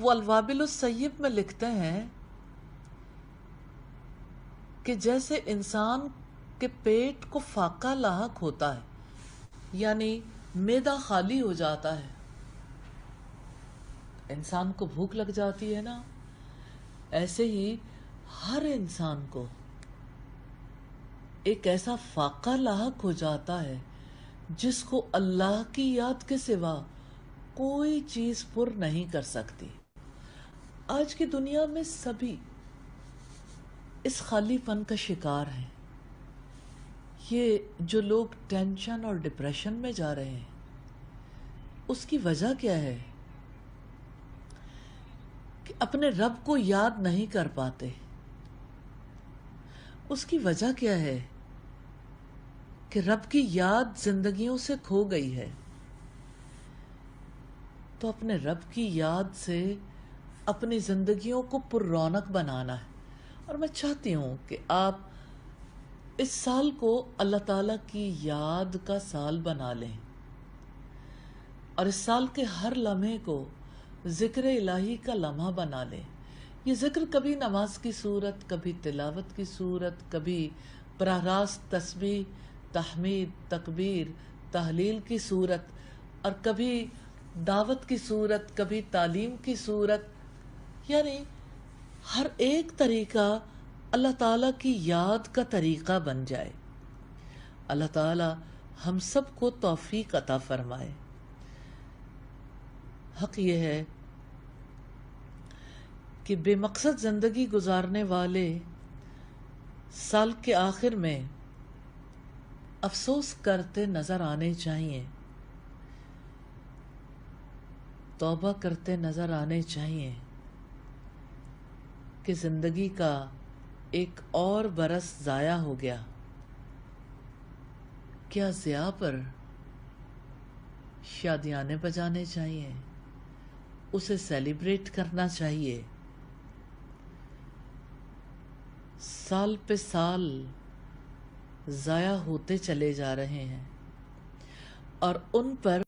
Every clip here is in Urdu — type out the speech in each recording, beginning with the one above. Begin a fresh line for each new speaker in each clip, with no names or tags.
وہ الوابل السیب میں لکھتے ہیں کہ جیسے انسان کے پیٹ کو فاقہ لاحق ہوتا ہے، یعنی معدہ خالی ہو جاتا ہے، انسان کو بھوک لگ جاتی ہے نا، ایسے ہی ہر انسان کو ایک ایسا فاقہ لاحق ہو جاتا ہے جس کو اللہ کی یاد کے سوا کوئی چیز پر نہیں کر سکتی۔ آج کی دنیا میں سبھی اس خالی پن کا شکار ہیں۔ یہ جو لوگ ٹینشن اور ڈپریشن میں جا رہے ہیں، اس کی وجہ کیا ہے؟ کہ اپنے رب کو یاد نہیں کر پاتے۔ اس کی وجہ کیا ہے؟ کہ رب کی یاد زندگیوں سے کھو گئی ہے۔ تو اپنے رب کی یاد سے اپنی زندگیوں کو پر رونق بنانا ہے۔ اور میں چاہتی ہوں کہ آپ اس سال کو اللہ تعالیٰ کی یاد کا سال بنا لیں، اور اس سال کے ہر لمحے کو ذکر الہی کا لمحہ بنا لیں۔ یہ ذکر کبھی نماز کی صورت، کبھی تلاوت کی صورت، کبھی براہ راست تسبیح، تحمید، تکبیر، تحلیل کی صورت، اور کبھی دعوت کی صورت، کبھی تعلیم کی صورت، یعنی ہر ایک طریقہ اللہ تعالیٰ کی یاد کا طریقہ بن جائے۔ اللہ تعالیٰ ہم سب کو توفیق عطا فرمائے۔ حق یہ ہے کہ بے مقصد زندگی گزارنے والے سال کے آخر میں افسوس کرتے نظر آنے چاہیے، توبہ کرتے نظر آنے چاہیے کہ زندگی کا ایک اور برس ضائع ہو گیا۔ کیا ضیاء پر شادیانے بجانے چاہیے، اسے سیلیبریٹ کرنا چاہیے۔ سال پہ سال ضائع ہوتے چلے جا رہے ہیں، اور ان پر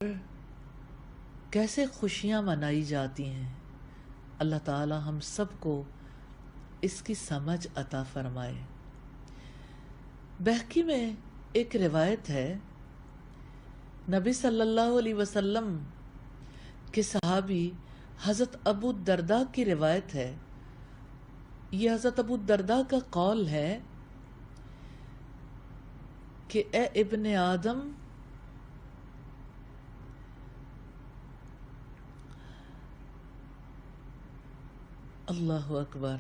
کیسے خوشیاں منائی جاتی ہیں۔ اللہ تعالی ہم سب کو اس کی سمجھ عطا فرمائے۔ بہقی میں ایک روایت ہے، نبی صلی اللہ علیہ وسلم کے صحابی حضرت ابو الدرداء کی روایت ہے۔ یہ حضرت ابو الدرداء کا قول ہے کہ اے ابن آدم، اللہ اکبر،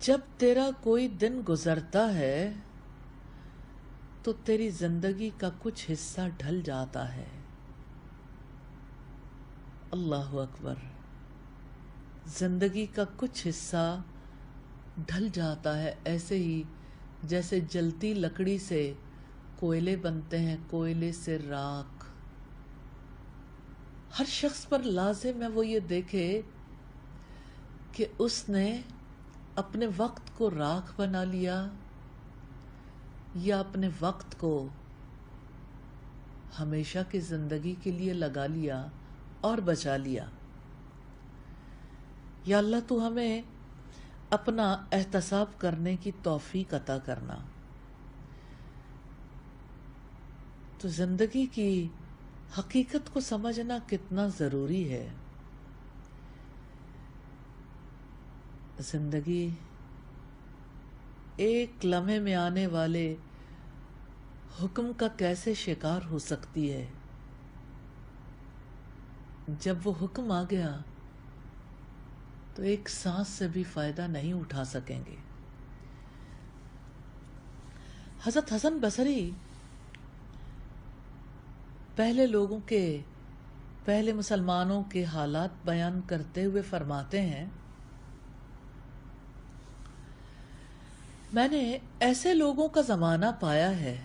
جب تیرا کوئی دن گزرتا ہے تو تیری زندگی کا کچھ حصہ ڈھل جاتا ہے۔ اللہ اکبر، زندگی کا کچھ حصہ ڈھل جاتا ہے، ایسے ہی جیسے جلتی لکڑی سے کوئلے بنتے ہیں، کوئلے سے راکھ۔ ہر شخص پر لازم ہے وہ یہ دیکھے کہ اس نے اپنے وقت کو راکھ بنا لیا یا اپنے وقت کو ہمیشہ کی زندگی کے لیے لگا لیا اور بچا لیا۔ یا اللہ تو ہمیں اپنا احتساب کرنے کی توفیق عطا کرنا۔ تو زندگی کی حقیقت کو سمجھنا کتنا ضروری ہے۔ زندگی ایک لمحے میں آنے والے حکم کا کیسے شکار ہو سکتی ہے؟ جب وہ حکم آ گیا تو ایک سانس سے بھی فائدہ نہیں اٹھا سکیں گے۔ حضرت حسن بصری پہلے مسلمانوں کے حالات بیان کرتے ہوئے فرماتے ہیں، میں نے ایسے لوگوں کا زمانہ پایا ہے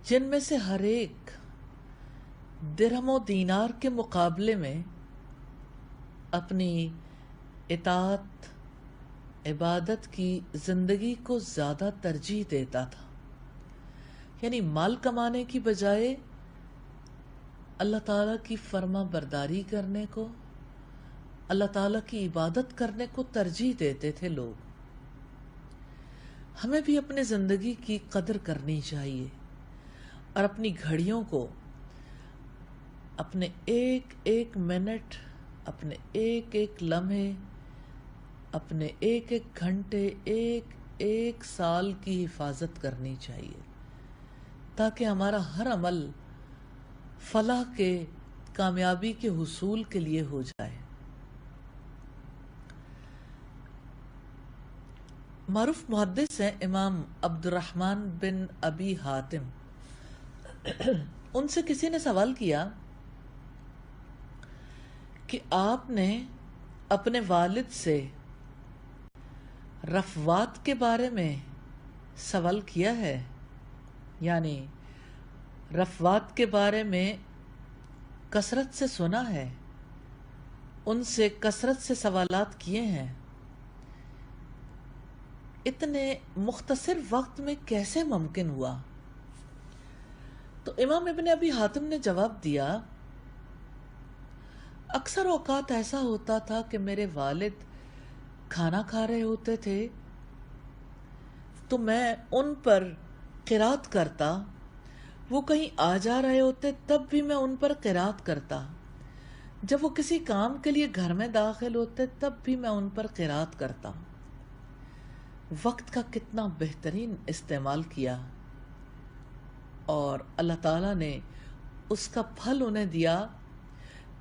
جن میں سے ہر ایک درہم و دینار کے مقابلے میں اپنی اطاعت، عبادت کی زندگی کو زیادہ ترجیح دیتا تھا۔ یعنی مال کمانے کی بجائے اللہ تعالیٰ کی فرما برداری کرنے کو، اللہ تعالیٰ کی عبادت کرنے کو ترجیح دیتے تھے لوگ۔ ہمیں بھی اپنے زندگی کی قدر کرنی چاہیے اور اپنی گھڑیوں کو، اپنے ایک ایک منٹ، اپنے ایک ایک لمحے، اپنے ایک ایک گھنٹے، ایک ایک سال کی حفاظت کرنی چاہیے، تاکہ ہمارا ہر عمل فلاح کے، کامیابی کے حصول کے لیے ہو جائے۔ معروف محدث ہیں امام عبد الرحمن بن ابی حاتم، ان سے کسی نے سوال کیا کہ آپ نے اپنے والد سے رفوات کے بارے میں سوال کیا ہے، یعنی رفوات کے بارے میں کثرت سے سنا ہے، ان سے کثرت سے سوالات کیے ہیں، اتنے مختصر وقت میں کیسے ممکن ہوا؟ تو امام ابن ابی حاتم نے جواب دیا، اکثر اوقات ایسا ہوتا تھا کہ میرے والد کھانا کھا رہے ہوتے تھے تو میں ان پر قرات کرتا، وہ کہیں آ جا رہے ہوتے تب بھی میں ان پر قرات کرتا، جب وہ کسی کام کے لیے گھر میں داخل ہوتے تب بھی میں ان پر قرات کرتا۔ وقت کا کتنا بہترین استعمال کیا، اور اللہ تعالیٰ نے اس کا پھل انہیں دیا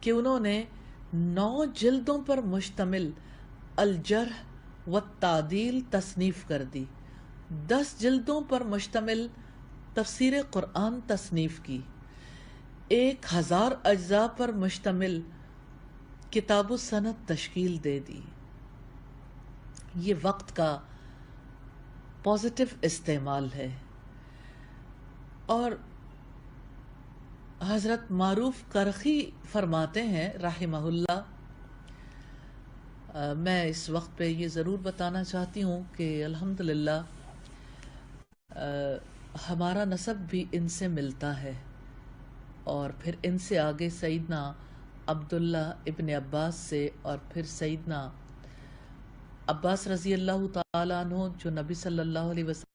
کہ انہوں نے 9 جلدوں پر مشتمل الجرح والتعدیل تصنیف کر دی، 10 جلدوں پر مشتمل تفسیر قرآن تصنیف کی، 1000 اجزاء پر مشتمل کتاب السند تشکیل دے دی۔ یہ وقت کا پازیٹو استعمال ہے۔ اور حضرت معروف کرخی فرماتے ہیں رحمہ اللہ، میں اس وقت پہ یہ ضرور بتانا چاہتی ہوں کہ الحمدللہ ہمارا نسب بھی ان سے ملتا ہے، اور پھر ان سے آگے سیدنا عبداللہ ابن عباس سے، اور پھر سیدنا عباس رضی اللہ تعالیٰ عنہ جو نبی صلی اللہ علیہ وسلم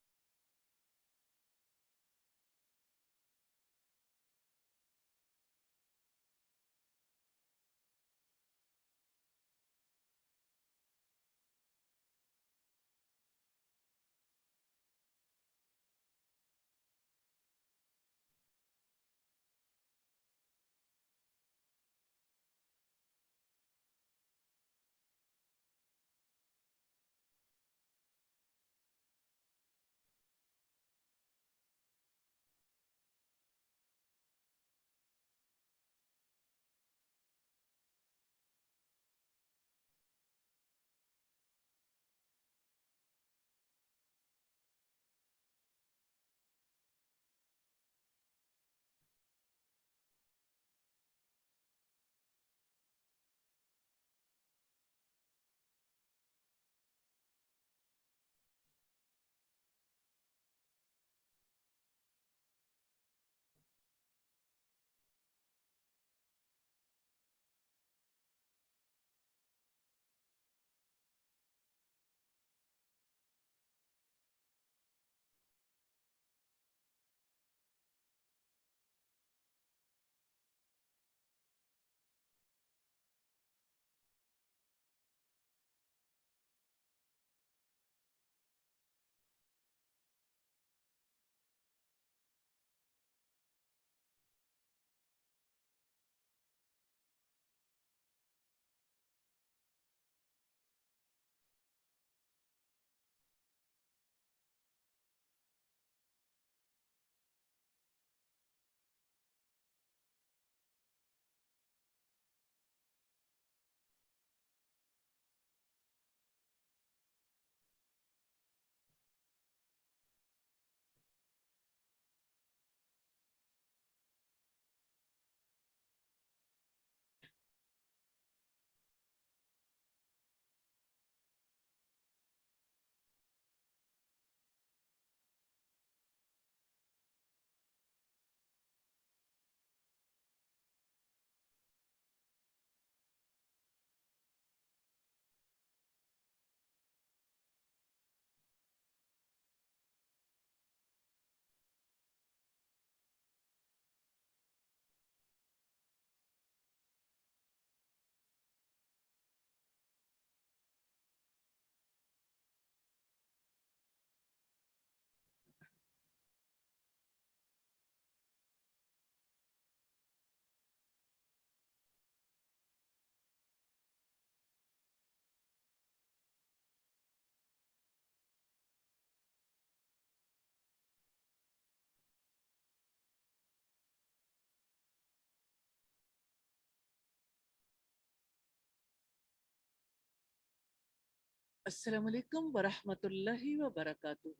السلام علیکم ورحمۃ اللہ وبرکاتہ.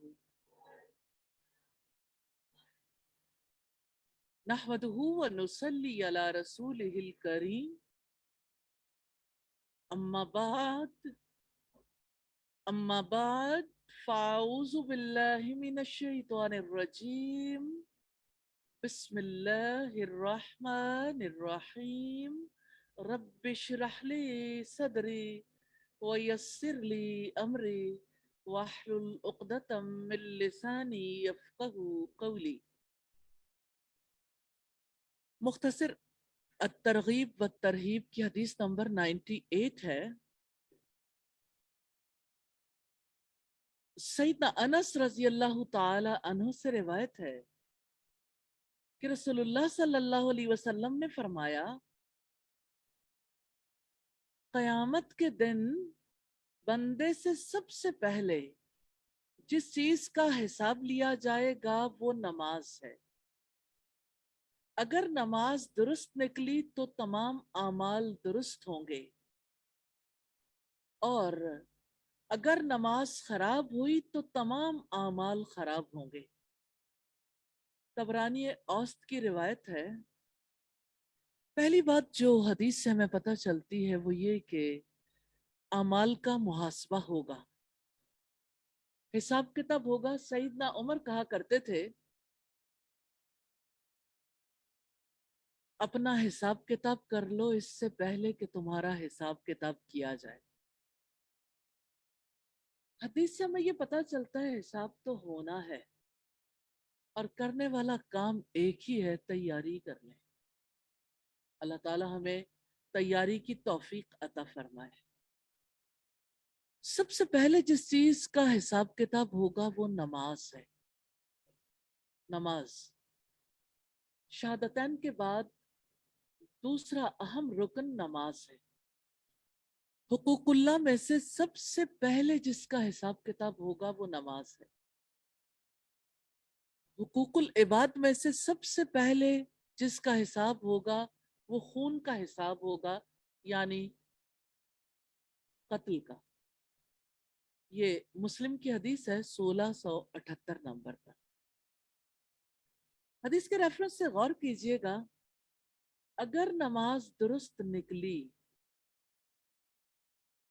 نحمده ونصلی علی رسولہ الکریم. اما بعد فاعوذ باللہ من الشیطان الرجیم. بسم اللہ الرحمن الرحیم. رب اشرح لی صدری ویسر لی امری واحلل عقدۃ من لسانی یفقہوا قولی. مختصر الترغیب و ترہیب کی حدیث نمبر 98 ہے. سیدنا انس رضی اللہ تعالی عنہ سے روایت ہے کہ رسول اللہ صلی اللہ علیہ وسلم نے فرمایا، قیامت کے دن بندے سے سب سے پہلے جس چیز کا حساب لیا جائے گا وہ نماز ہے. اگر نماز درست نکلی تو تمام اعمال درست ہوں گے، اور اگر نماز خراب ہوئی تو تمام اعمال خراب ہوں گے. طبرانی اوسط کی روایت ہے. پہلی بات جو حدیث سے ہمیں پتہ چلتی ہے وہ یہ کہ اعمال کا محاسبہ ہوگا، حساب کتاب ہوگا. سیدنا عمر کہا کرتے تھے، اپنا حساب کتاب کر لو اس سے پہلے کہ تمہارا حساب کتاب کیا جائے. حدیث سے ہمیں یہ پتہ چلتا ہے حساب تو ہونا ہے، اور کرنے والا کام ایک ہی ہے، تیاری کر لیں. اللہ تعالی ہمیں تیاری کی توفیق عطا فرمائے. سب سے پہلے جس چیز کا حساب کتاب ہوگا وہ نماز ہے. نماز شہادتین کے بعد دوسرا اہم رکن نماز ہے. حقوق اللہ میں سے سب سے پہلے جس کا حساب کتاب ہوگا وہ نماز ہے. حقوق العباد میں سے سب سے پہلے جس کا حساب ہوگا وہ خون کا حساب ہوگا، یعنی قتل کا. یہ مسلم کی حدیث ہے 1678 نمبر پر. حدیث کے ریفرنس سے غور کیجئے گا. اگر نماز درست نکلی،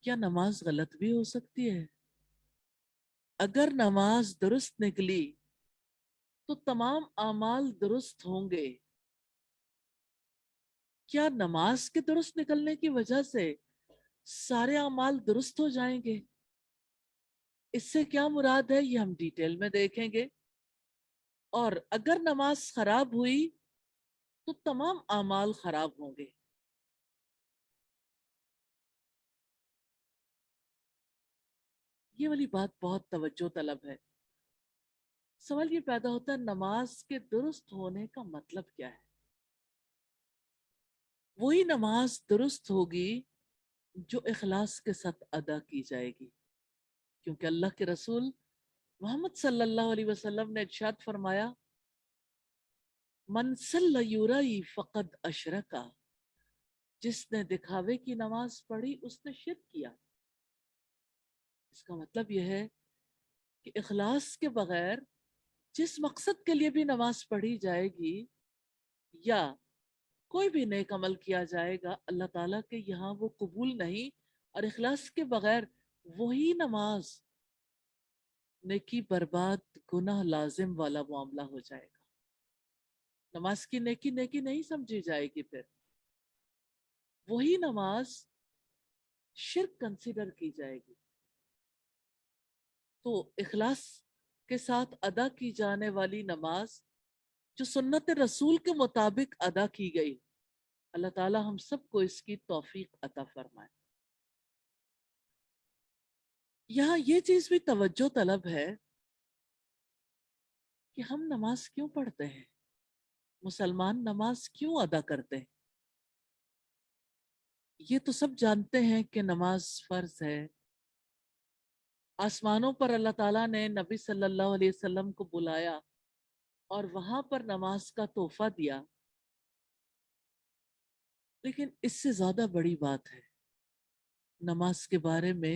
کیا نماز غلط بھی ہو سکتی ہے؟ اگر نماز درست نکلی تو تمام اعمال درست ہوں گے. کیا نماز کے درست نکلنے کی وجہ سے سارے اعمال درست ہو جائیں گے؟ اس سے کیا مراد ہے یہ ہم ڈیٹیل میں دیکھیں گے. اور اگر نماز خراب ہوئی تو تمام اعمال خراب ہوں گے. یہ والی بات بہت توجہ طلب ہے. سوال یہ پیدا ہوتا ہے نماز کے درست ہونے کا مطلب کیا ہے؟ وہی نماز درست ہوگی جو اخلاص کے ساتھ ادا کی جائے گی، کیونکہ اللہ کے رسول محمد صلی اللہ علیہ وسلم نے ارشاد فرمایا، من صلی یرائی فقد اشرکا، جس نے دکھاوے کی نماز پڑھی اس نے شرک کیا. اس کا مطلب یہ ہے کہ اخلاص کے بغیر جس مقصد کے لیے بھی نماز پڑھی جائے گی یا کوئی بھی نیک عمل کیا جائے گا، اللہ تعالیٰ کے یہاں وہ قبول نہیں. اور اخلاص کے بغیر وہی نماز نیکی برباد گناہ لازم والا معاملہ ہو جائے گا. نماز کی نیکی نیکی نہیں سمجھی جائے گی، پھر وہی نماز شرک کنسیڈر کی جائے گی. تو اخلاص کے ساتھ ادا کی جانے والی نماز جو سنت رسول کے مطابق ادا کی گئی، اللہ تعالی ہم سب کو اس کی توفیق عطا فرمائے. یہاں یہ چیز بھی توجہ طلب ہے کہ ہم نماز کیوں پڑھتے ہیں، مسلمان نماز کیوں ادا کرتے ہیں. یہ تو سب جانتے ہیں کہ نماز فرض ہے. آسمانوں پر اللہ تعالیٰ نے نبی صلی اللہ علیہ وسلم کو بلایا اور وہاں پر نماز کا تحفہ دیا. لیکن اس سے زیادہ بڑی بات ہے، نماز کے بارے میں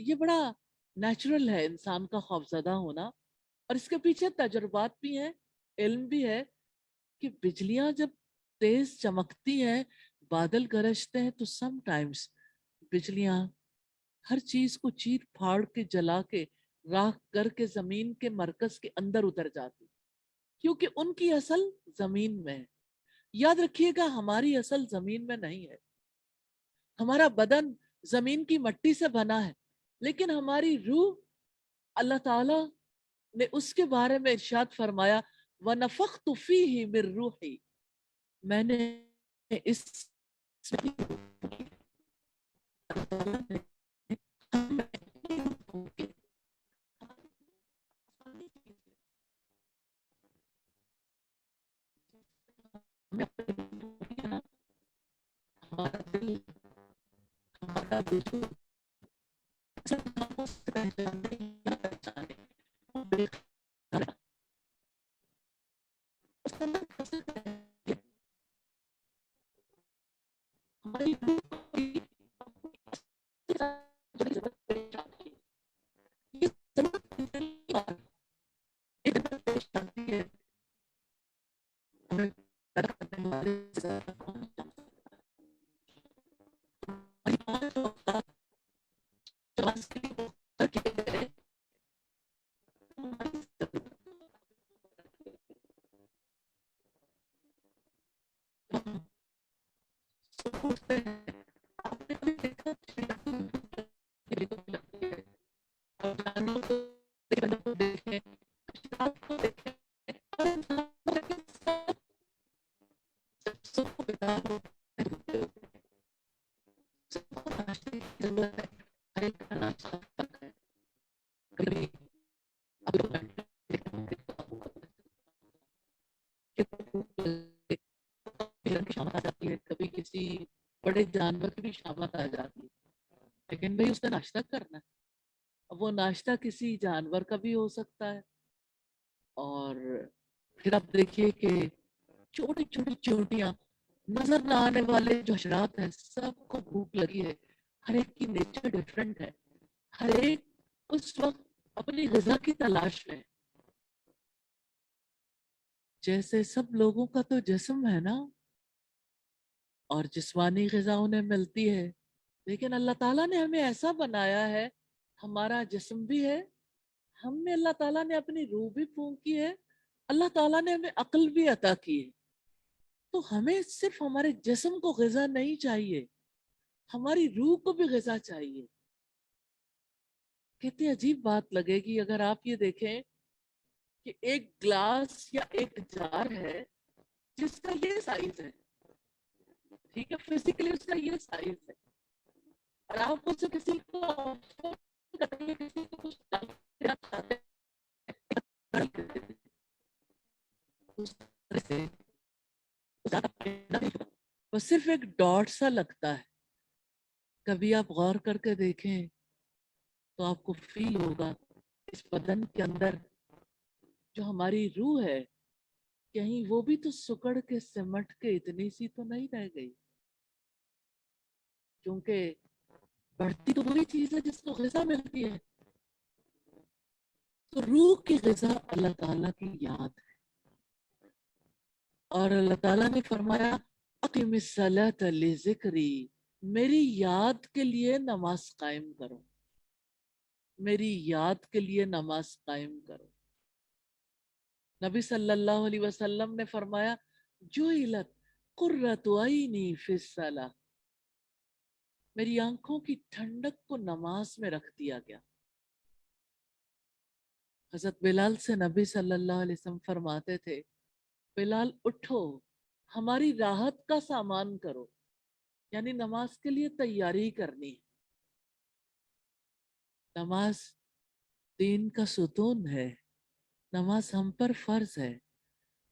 یہ بڑا نیچرل ہے انسان کا خوفزدہ ہونا، اور اس کے پیچھے تجربات بھی ہیں، علم بھی ہے کہ بجلیاں جب تیز چمکتی ہیں، بادل گرجتے ہیں، تو سم ٹائمز بجلیاں ہر چیز کو چیر پھاڑ کے جلا کے راکھ کر کے زمین کے مرکز کے اندر اتر جاتی، کیونکہ ان کی اصل زمین میں ہے۔ یاد رکھیے گا، ہماری اصل زمین میں نہیں ہے۔ ہمارا بدن زمین کی مٹی سے بنا ہے، لیکن ہماری روح، اللہ تعالی نے اس کے بارے میں ارشاد فرمایا وَنَفَخْتُ فِيهِ مِن رُوحِي، میں نے اس ہمارا دل، ہمارا وجود ہماری کبھی کسی بڑے جانور کی بھی شامت آ جاتی ہے، لیکن بھئی اس کا ناشتہ کرنا ہے۔ اب وہ ناشتہ کسی جانور کا بھی ہو سکتا ہے، اور پھر آپ دیکھیے کہ چھوٹی چھوٹی چونٹیاں، نظر نہ آنے والے جو حشرات ہیں، سب کو بھوک لگی ہے، ہر ایک کی نیچر ڈیفرنٹ ہے، ہر ایک اس وقت اپنی غذا کی تلاش میں۔ جیسے سب لوگوں کا تو جسم ہے نا، اور جسمانی غذا انہیں ملتی ہے، لیکن اللہ تعالیٰ نے ہمیں ایسا بنایا ہے، ہمارا جسم بھی ہے، ہم میں اللہ تعالیٰ نے اپنی روح بھی پھونکی ہے، اللہ تعالیٰ نے ہمیں عقل بھی عطا کی ہے۔ تو ہمیں صرف ہمارے جسم کو غذا نہیں چاہیے، ہماری روح کو بھی غذا چاہیے۔ کتنی عجیب بات لگے گی اگر آپ یہ دیکھیں کہ ایک گلاس یا ایک جار ہے جس کا یہ سائز ہے، ٹھیک ہے، فزیکلی اس کا یہ سائز ہے، اور آپ اسے کسی کو کسی کو کچھ دینا چاہتے ہیں، اس طرح سے وہ صرف ایک ڈاٹ سا لگتا ہے۔ کبھی آپ غور کر کے دیکھیں تو آپ کو فیل ہوگا اس بدن کے اندر جو ہماری روح ہے، کہیں وہ بھی تو سکڑ کے سمٹ کے اتنی سی تو نہیں رہ گئی، کیونکہ بڑھتی تو وہی چیز ہے جس کو غذا ملتی ہے۔ تو روح کی غذا اللہ تعالیٰ کی یاد ہے، اور اللہ تعالیٰ نے فرمایا اقیم الصلاۃ لذکری، میری یاد کے لیے نماز قائم کرو، میری یاد کے لیے نماز قائم کرو۔ نبی صلی اللہ علیہ وسلم نے فرمایا جعلت قرۃ عینی فی الصلاۃ، میری آنکھوں کی ٹھنڈک کو نماز میں رکھ دیا گیا۔ حضرت بلال سے نبی صلی اللہ علیہ وسلم فرماتے تھے بلال اٹھو، ہماری راحت کا سامان کرو، یعنی نماز کے لیے تیاری کرنی ہے۔ نماز دین کا ستون ہے، نماز ہم پر فرض ہے،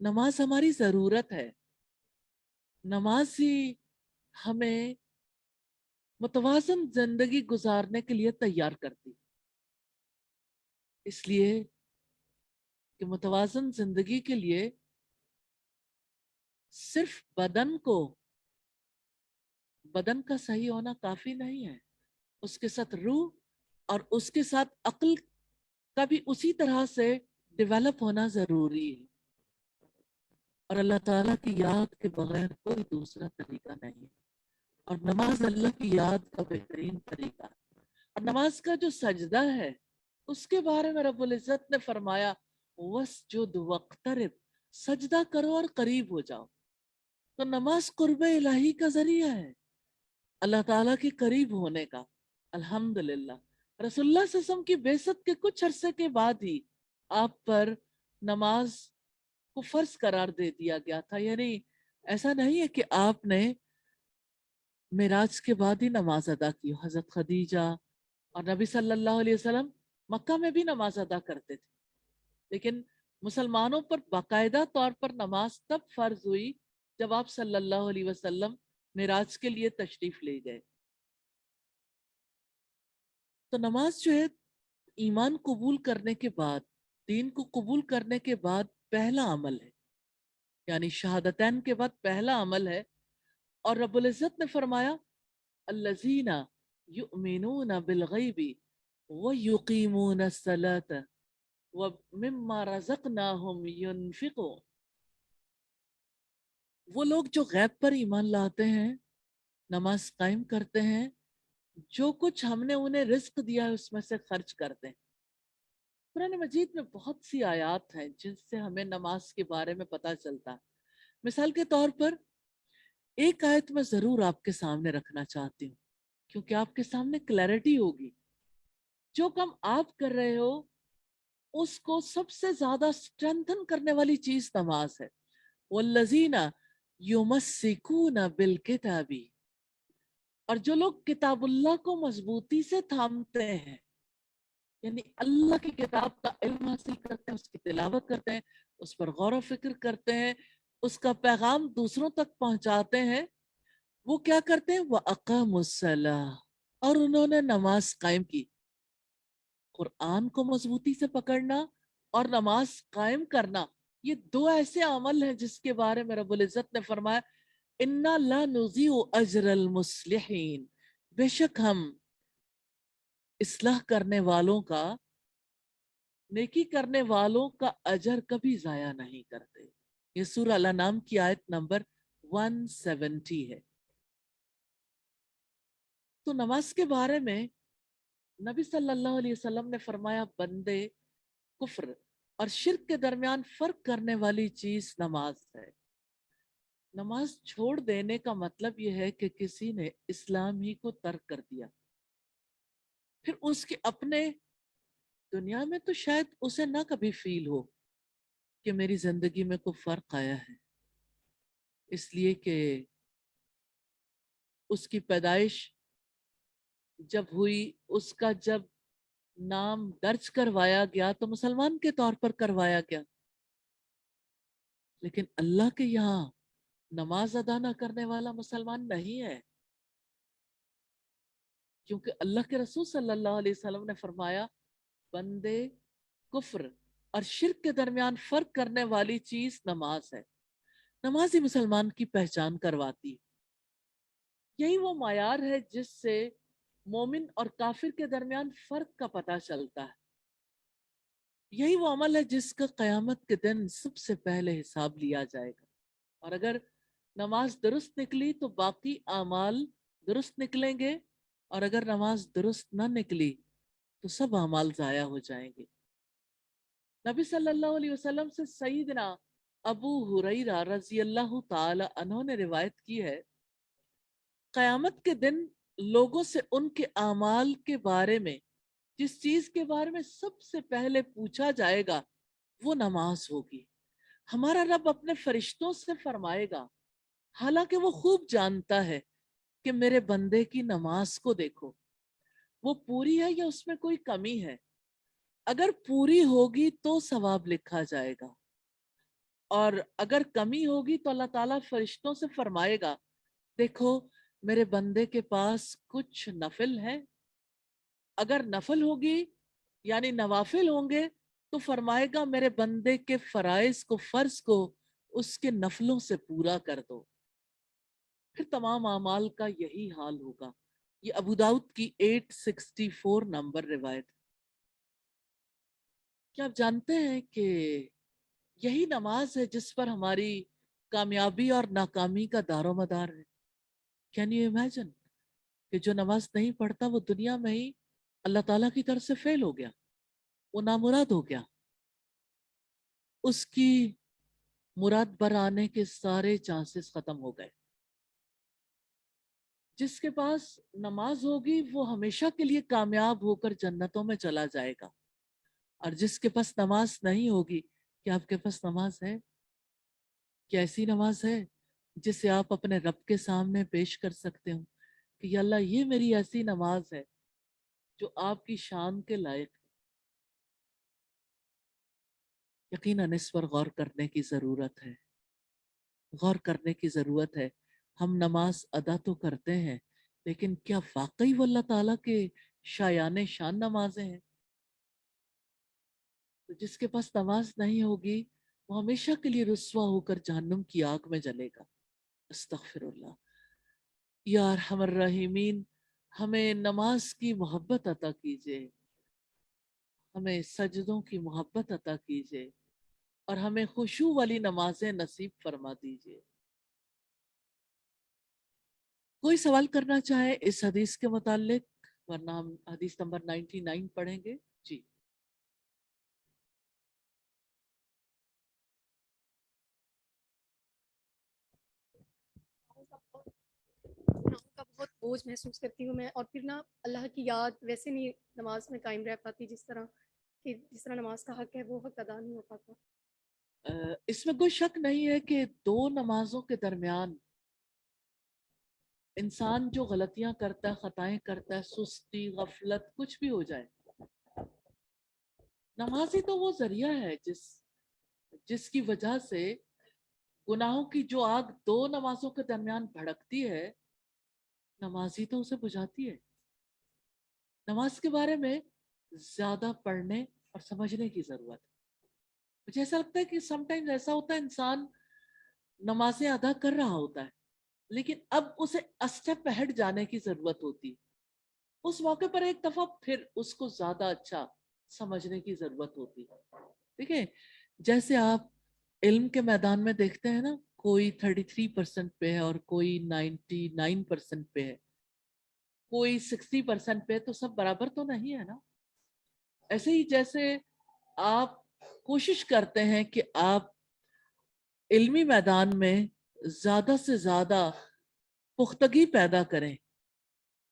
نماز ہماری ضرورت ہے، نماز ہی ہمیں متوازن زندگی گزارنے کے لیے تیار کرتی، اس لیے کہ متوازن زندگی کے لیے صرف بدن کا صحیح ہونا کافی نہیں ہے، اس کے ساتھ روح اور اس کے ساتھ عقل کا بھی اسی طرح سے ڈیولپ ہونا ضروری ہے. اور اللہ تعالیٰ کی یاد کے بغیر کوئی دوسرا طریقہ نہیں. اور نماز اللہ کی یاد کا بہترین طریقہ. اور نماز کا جو سجدہ ہے اس کے بارے میں رب العزت نے فرمایا وَاسْجُدْ وَاقْتَرِبْ، سجدہ کرو اور قریب ہو جاؤ. تو نماز قرب الہی کا ذریعہ ہے، اللہ تعالیٰ کے قریب ہونے کا. الحمدللہ رسول اللہ صلی اللہ علیہ وسلم کی بعثت کے کچھ عرصے کے بعد ہی آپ پر نماز کو فرض قرار دے دیا گیا تھا. یعنی ایسا نہیں ہے کہ آپ نے معراج کے بعد ہی نماز ادا کی. حضرت خدیجہ اور نبی صلی اللہ علیہ وسلم مکہ میں بھی نماز ادا کرتے تھے، لیکن مسلمانوں پر باقاعدہ طور پر نماز تب فرض ہوئی جب آپ صلی اللہ علیہ وسلم معراج کے لیے تشریف لے گئے. تو نماز جو ہے ایمان قبول کرنے کے بعد، دین کو قبول کرنے کے بعد پہلا عمل ہے، یعنی شہادتین کے بعد پہلا عمل ہے. اور رب العزت نے فرمایا الذین یؤمنون بالغیب ویقیمون الصلاة ومما رزقناہم ینفقون. وہ لوگ جو غیب پر ایمان لاتے ہیں، نماز قائم کرتے ہیں، جو کچھ ہم نے انہیں رزق دیا ہے اس میں سے خرچ کرتے ہیں. قرآن مجید میں بہت سی آیات ہیں جن سے ہمیں نماز کے بارے میں پتہ چلتا ہے. مثال کے طور پر ایک آیت میں ضرور آپ کے سامنے رکھنا چاہتی ہوں کیونکہ آپ کے سامنے کلیرٹی ہوگی. جو کام آپ کر رہے ہو اس کو سب سے زیادہ سٹرینتھن کرنے والی چیز نماز ہے. والذین یمسکون بالکتاب، اور جو لوگ کتاب اللہ کو مضبوطی سے تھامتے ہیں، یعنی اللہ کی کتاب کا علم حاصل کرتے ہیں، اس کی تلاوت کرتے ہیں، اس پر غور و فکر کرتے ہیں، اس کا پیغام دوسروں تک پہنچاتے ہیں، وہ کیا کرتے ہیں؟ وَأَقَامُوا الصَّلَاةَ، اور انہوں نے نماز قائم کی. قرآن کو مضبوطی سے پکڑنا اور نماز قائم کرنا، یہ دو ایسے عمل ہیں جس کے بارے میں رب العزت نے فرمایا اِنَّا لَا نُضِيعُ أَجْرَ الْمُصْلِحِينَ، بے شک ہم اصلاح کرنے والوں کا، نیکی کرنے والوں کا اجر کبھی ضائع نہیں کرتے. یہ سورہ الانعام کی آیت نمبر 170 ہے. تو نماز کے بارے میں نبی صلی اللہ علیہ وسلم نے فرمایا بندے کفر اور شرک کے درمیان فرق کرنے والی چیز نماز ہے. نماز چھوڑ دینے کا مطلب یہ ہے کہ کسی نے اسلام ہی کو ترک کر دیا. پھر اس کے اپنے دنیا میں تو شاید اسے نہ کبھی فیل ہو کہ میری زندگی میں کوئی فرق آیا ہے، اس لیے کہ اس کی پیدائش جب ہوئی، اس کا جب نام درج کروایا گیا تو مسلمان کے طور پر کروایا گیا، لیکن اللہ کے یہاں نماز ادا نہ کرنے والا مسلمان نہیں ہے. کیونکہ اللہ کے رسول صلی اللہ علیہ وسلم نے فرمایا بندے کفر اور شرک کے درمیان فرق کرنے والی چیز نماز ہے. نماز ہی مسلمان کی پہچان کرواتی. یہی وہ معیار ہے جس سے مومن اور کافر کے درمیان فرق کا پتہ چلتا ہے. یہی وہ عمل ہے جس کا قیامت کے دن سب سے پہلے حساب لیا جائے گا. اور اگر نماز درست نکلی تو باقی اعمال درست نکلیں گے، اور اگر نماز درست نہ نکلی تو سب اعمال ضائع ہو جائیں گے. نبی صلی اللہ علیہ وسلم سے سیدنا ابو ہریرہ رضی اللہ تعالی عنہ نے روایت کی ہے قیامت کے دن لوگوں سے ان کے اعمال کے بارے میں جس چیز کے بارے میں سب سے پہلے پوچھا جائے گا وہ نماز ہوگی. ہمارا رب اپنے فرشتوں سے فرمائے گا، حالانکہ وہ خوب جانتا ہے کہ میرے بندے کی نماز کو دیکھو، وہ پوری ہے یا اس میں کوئی کمی ہے. اگر پوری ہوگی تو ثواب لکھا جائے گا، اور اگر کمی ہوگی تو اللہ تعالیٰ فرشتوں سے فرمائے گا دیکھو میرے بندے کے پاس کچھ نفل ہے. اگر نفل ہوگی یعنی نوافل ہوں گے تو فرمائے گا میرے بندے کے فرائض کو، فرض کو اس کے نفلوں سے پورا کر دو. پھر تمام اعمال کا یہی حال ہوگا. یہ ابو داؤد کی 864 نمبر روایت. کیا آپ جانتے ہیں کہ یہی نماز ہے جس پر ہماری کامیابی اور ناکامی کا دار و مدار ہے؟ کین یو امیجن کہ جو نماز نہیں پڑھتا وہ دنیا میں ہی اللہ تعالیٰ کی طرف سے فیل ہو گیا، وہ نامراد ہو گیا، اس کی مراد بر آنے کے سارے چانسز ختم ہو گئے. جس کے پاس نماز ہوگی وہ ہمیشہ کے لیے کامیاب ہو کر جنتوں میں چلا جائے گا، اور جس کے پاس نماز نہیں ہوگی، کیا آپ کے پاس نماز ہے؟ کیا ایسی نماز ہے جسے آپ اپنے رب کے سامنے پیش کر سکتے ہو کہ یا اللہ یہ میری ایسی نماز ہے جو آپ کی شان کے لائق ہے؟ یقیناً اس پر غور کرنے کی ضرورت ہے، غور کرنے کی ضرورت ہے. ہم نماز ادا تو کرتے ہیں، لیکن کیا واقعی وہ اللہ تعالیٰ کے شایان شان نمازیں ہیں؟ تو جس کے پاس نماز نہیں ہوگی وہ ہمیشہ کے لیے رسوا ہو کر جہنم کی آگ میں جلے گا. استغفر اللہ. یا ارحم الراحمین، ہمیں نماز کی محبت عطا کیجئے، ہمیں سجدوں کی محبت عطا کیجئے، اور ہمیں خشوع والی نمازیں نصیب فرما دیجئے. کوئی سوال کرنا چاہے اس حدیث کے متعلق؟ ورنہ ہم حدیث نمبر 99 پڑھیں گے. جی.
گناہوں کا بہت بوجھ محسوس کرتی ہوں میں، اور پھر نا اللہ کی یاد ویسے نہیں نماز میں قائم رہ پاتی جس طرح نماز کا حق ہے وہ حق ادا نہیں ہو پاتا.
اس میں کوئی شک نہیں ہے کہ دو نمازوں کے درمیان انسان جو غلطیاں کرتا ہے، خطائیں کرتا ہے، سستی، غفلت، کچھ بھی ہو جائے، نماز ہی تو وہ ذریعہ ہے جس کی وجہ سے گناہوں کی جو آگ دو نمازوں کے درمیان بھڑکتی ہے، نماز ہی تو اسے بجھاتی ہے. نماز کے بارے میں زیادہ پڑھنے اور سمجھنے کی ضرورت ہے. مجھے ایسا لگتا ہے کہ سم ٹائمز ایسا ہوتا ہے انسان نمازیں ادا کر رہا ہوتا ہے، لیکن اب اسے اسٹیپ ہٹ جانے کی ضرورت ہوتی ہے. اس موقع پر ایک دفعہ پھر اس کو زیادہ اچھا سمجھنے کی ضرورت ہوتی ہے. دیکھیں، جیسے آپ علم کے میدان میں دیکھتے ہیں نا، کوئی 33% پہ ہے اور کوئی 99% پہ ہے، کوئی 60% پہ، تو سب برابر تو نہیں ہے نا. ایسے ہی جیسے آپ کوشش کرتے ہیں کہ آپ علمی میدان میں زیادہ سے زیادہ پختگی پیدا کریں،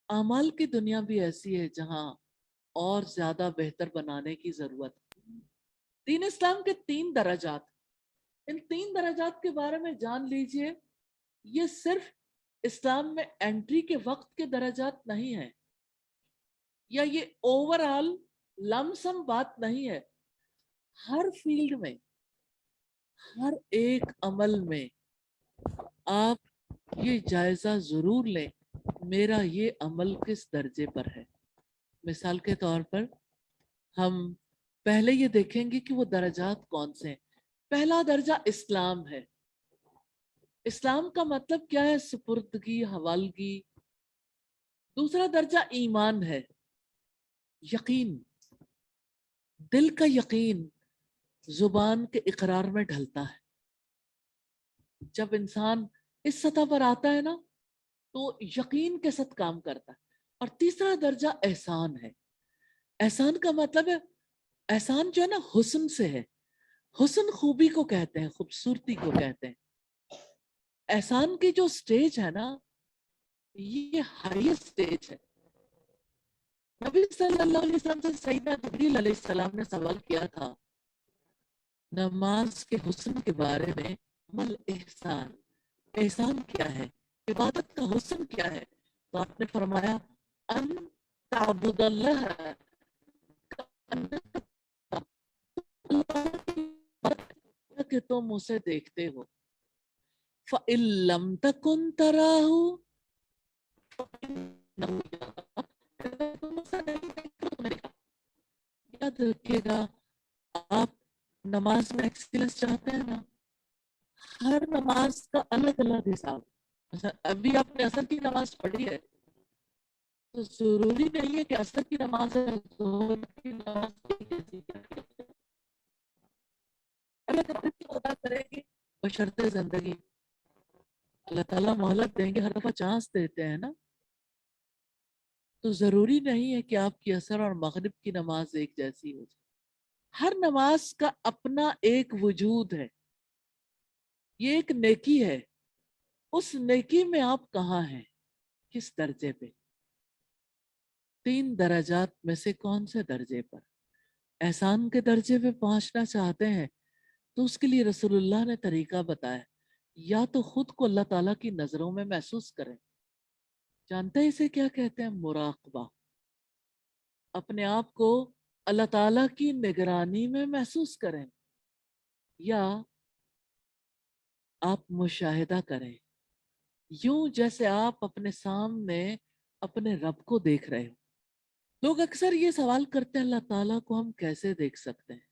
اعمال کی دنیا بھی ایسی ہے جہاں اور زیادہ بہتر بنانے کی ضرورت ہے. دین اسلام کے 3 درجات، ان 3 درجات کے بارے میں جان لیجئے. یہ صرف اسلام میں انٹری کے وقت کے درجات نہیں ہیں، یا یہ اوور آل لم سم بات نہیں ہے. ہر فیلڈ میں، ہر ایک عمل میں آپ یہ جائزہ ضرور لیں میرا یہ عمل کس درجے پر ہے. مثال کے طور پر ہم پہلے یہ دیکھیں گے کہ وہ درجات کون سے ہیں. پہلا درجہ اسلام ہے. اسلام کا مطلب کیا ہے؟ سپردگی، حوالگی. دوسرا درجہ ایمان ہے، یقین، دل کا یقین زبان کے اقرار میں ڈھلتا ہے. جب انسان اس سطح پر آتا ہے نا تو یقین کے ساتھ کام کرتا ہے. اور تیسرا درجہ احسان ہے. احسان کا مطلب ہے، احسان جو ہے نا حسن سے ہے. حسن خوبی کو کہتے ہیں، خوبصورتی کو کہتے ہیں. احسان کی جو سٹیج ہے نا، یہ ہائیسٹ سٹیج ہے. نبی صلی اللہ علیہ وسلم سے سیدنا جبریل علیہ السلام نے سوال کیا تھا نماز کے حسن کے بارے میں، مل احسان، احسان کیا ہے، عبادت کا حسن کیا ہے؟ تو آپ نے فرمایا ان تعبد اللہ کہ تم اسے دیکھتے ہو. فَإِن لَمْ تَكُنْ تَرَاهُ یاد رکھیے گا، آپ نماز میں ایکسیلنس چاہتے ہیں نا، ہر نماز کا الگ الگ حساب. ابھی آپ نے عصر کی نماز پڑھی ہے، تو ضروری نہیں ہے کہ عصر کی نماز ہے ظہر کی نماز کیسی ادا کرے گی بشرط زندگی. اللہ تعالیٰ مہلت دیں گے، ہر دفعہ چانس دیتے ہیں نا. تو ضروری نہیں ہے کہ آپ کی عصر اور مغرب کی نماز ایک جیسی ہو جائے. ہر نماز کا اپنا ایک وجود ہے، یہ ایک نیکی ہے. اس نیکی میں آپ کہاں ہیں، کس درجے پہ؟ 3 درجات میں سے کون سے درجے پر؟ احسان کے درجے پہ پہنچنا چاہتے ہیں تو اس کے لیے رسول اللہ نے طریقہ بتایا. یا تو خود کو اللہ تعالیٰ کی نظروں میں محسوس کریں. جانتے ہیں اسے کیا کہتے ہیں؟ مراقبہ. اپنے آپ کو اللہ تعالیٰ کی نگرانی میں محسوس کریں. یا آپ مشاہدہ کریں، یوں جیسے آپ اپنے سامنے اپنے رب کو دیکھ رہے ہو. لوگ اکثر یہ سوال کرتے ہیں اللہ تعالیٰ کو ہم کیسے دیکھ سکتے ہیں؟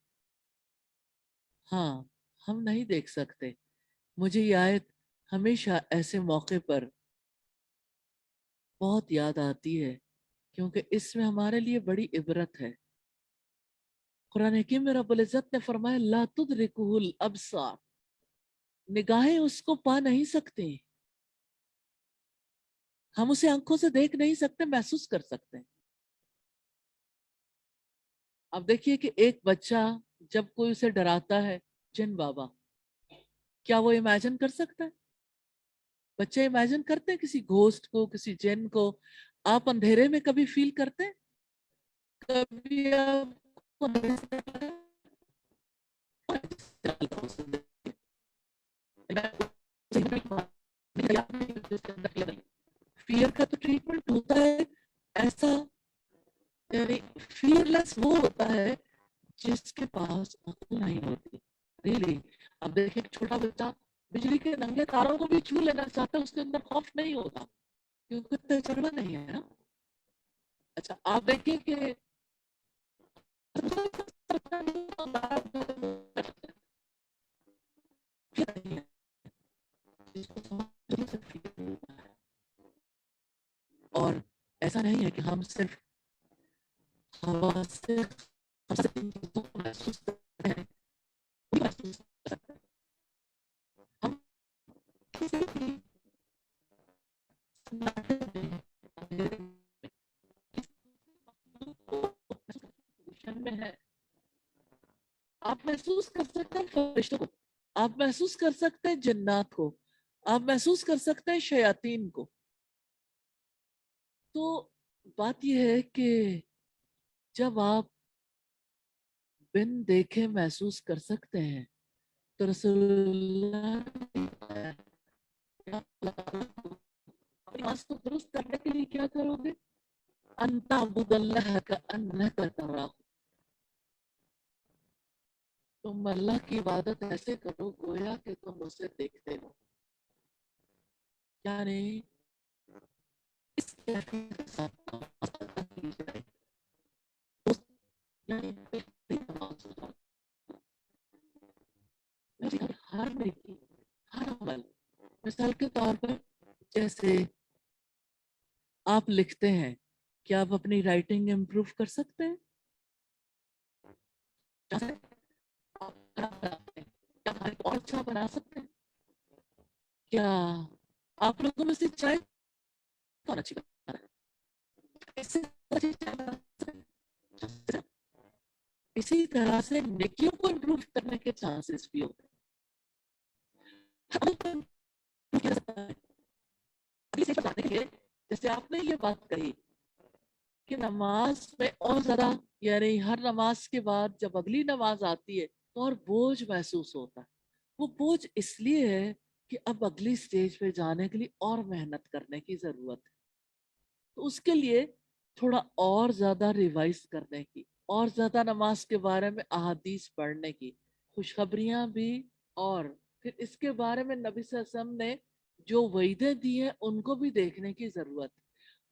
ہاں، ہم نہیں دیکھ سکتے. مجھے یہ آیت ہمیشہ ایسے موقع پر بہت یاد آتی ہے کیونکہ اس میں ہمارے لیے بڑی عبرت ہے. قرآن حکیم میں رب العزت نے فرمایا لا تدرکہ الابصار، نگاہیں اس کو پا نہیں سکتی. ہم اسے آنکھوں سے دیکھ نہیں سکتے، محسوس کر سکتے ہیں. اب دیکھیے کہ ایک بچہ جب کوئی اسے ڈراتا ہے، جن بابا، کیا وہ امیجن کر سکتا ہے؟ بچے امیجن کرتے ہیں کسی گھوسٹ کو، کسی جن کو؟ آپ اندھیرے میں کبھی فیل کرتے ہیں؟ کبھی آپ فیئر کا تو ٹریٹمنٹ ہوتا ہے ایسا، یعنی فیئر لیس وہ ہوتا ہے جس کے پاس عقل نہیں ہوتی. ریلی اب دیکھیں چھوٹا بچہ بجلی کے ننگے تاروں کو بھی چھو لینا چاہتا ہے، اس کے اندر خوف نہیں ہوتا کیونکہ تجربہ نہیں ہے نا. اچھا آپ دیکھیں کہ اور ایسا نہیں ہے کہ ہم صرف ہوا سے محسوس کرتے ہیں، ہم کسی بھی میں ہے. آپ محسوس کر سکتے ہیں فرشتوں کو، آپ محسوس کر سکتے ہیں جنات کو، آپ محسوس کر سکتے ہیں شیاطین کو. تو بات یہ ہے کہ جب آپ بن دیکھے محسوس کر سکتے ہیں تو رسول اللہ نے نماز کو درست کرنے کے لیے کیا کرو گے؟ ان تعبد اللہ کأنک تراہ، تم اللہ کی عبادت ایسے کرو گویا کہ تم اسے دیکھتے ہو. یعنی اس کیفیت کے ساتھ نماز ادا کی جائے، یعنی ہر نیکی، ہر عمل. مثال کے طور پر جیسے آپ لکھتے ہیں، کیا آپ اپنی رائٹنگ امپروو کر سکتے ہیں؟ کیا اور اچھا بنا سکتے ہیں؟ کیا آپ لوگوں میں سے چائے کون اچھی بنا رہا ہے؟ اس سے اچھی چائے بنا سکتے ہیں. اسی طرح سے نیکیوں کو امپروو کرنے کے چانسز بھی ہوتے ہیں. جیسے آپ نے یہ بات کہی کہ نماز میں اور زیادہ، یعنی ہر نماز کے بعد جب اگلی نماز آتی ہے تو اور بوجھ محسوس ہوتا ہے. وہ بوجھ اس لیے ہے کہ اب اگلی سٹیج پہ جانے کے لیے اور محنت کرنے کی ضرورت ہے. تو اس کے لیے تھوڑا اور زیادہ ریوائز کرنے کی، اور زیادہ نماز کے بارے میں احادیث پڑھنے کی، خوشخبریاں بھی، اور پھر اس کے بارے میں نبی صلی اللہ علیہ وسلم نے جو وعیدیں دی ہیں ان کو بھی دیکھنے کی ضرورت ہے،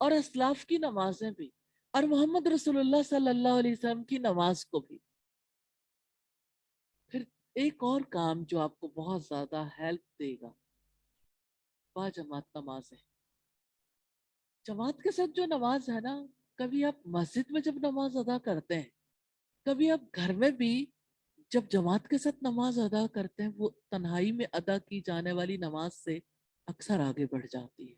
اور اسلاف کی نمازیں بھی، اور محمد رسول اللہ صلی اللہ علیہ وسلم کی نماز کو بھی. پھر ایک اور کام جو آپ کو بہت زیادہ ہیلپ دے گا، با جماعت نمازیں. جماعت کے ساتھ جو نماز ہے نا، کبھی آپ مسجد میں جب نماز ادا کرتے ہیں، کبھی آپ گھر میں بھی جب جماعت کے ساتھ نماز ادا کرتے ہیں، وہ تنہائی میں ادا کی جانے والی نماز سے اکثر آگے بڑھ جاتی ہے.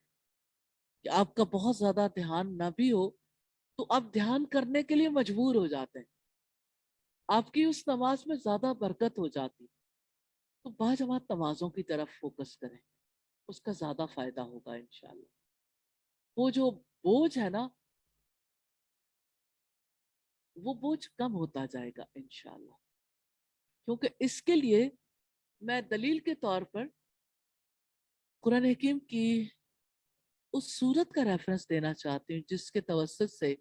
کہ آپ کا بہت زیادہ دھیان نہ بھی ہو تو آپ دھیان کرنے کے لیے مجبور ہو جاتے ہیں، آپ کی اس نماز میں زیادہ برکت ہو جاتی. تو باجماعت نمازوں کی طرف فوکس کریں، اس کا زیادہ فائدہ ہوگا انشاءاللہ. وہ جو بوجھ ہے نا، وہ بوجھ کم ہوتا جائے گا انشاءاللہ. کیونکہ اس کے لیے میں دلیل کے طور پر قرآن حکیم کی اس سورت کا ریفرنس دینا چاہتی ہوں جس کے توسط سے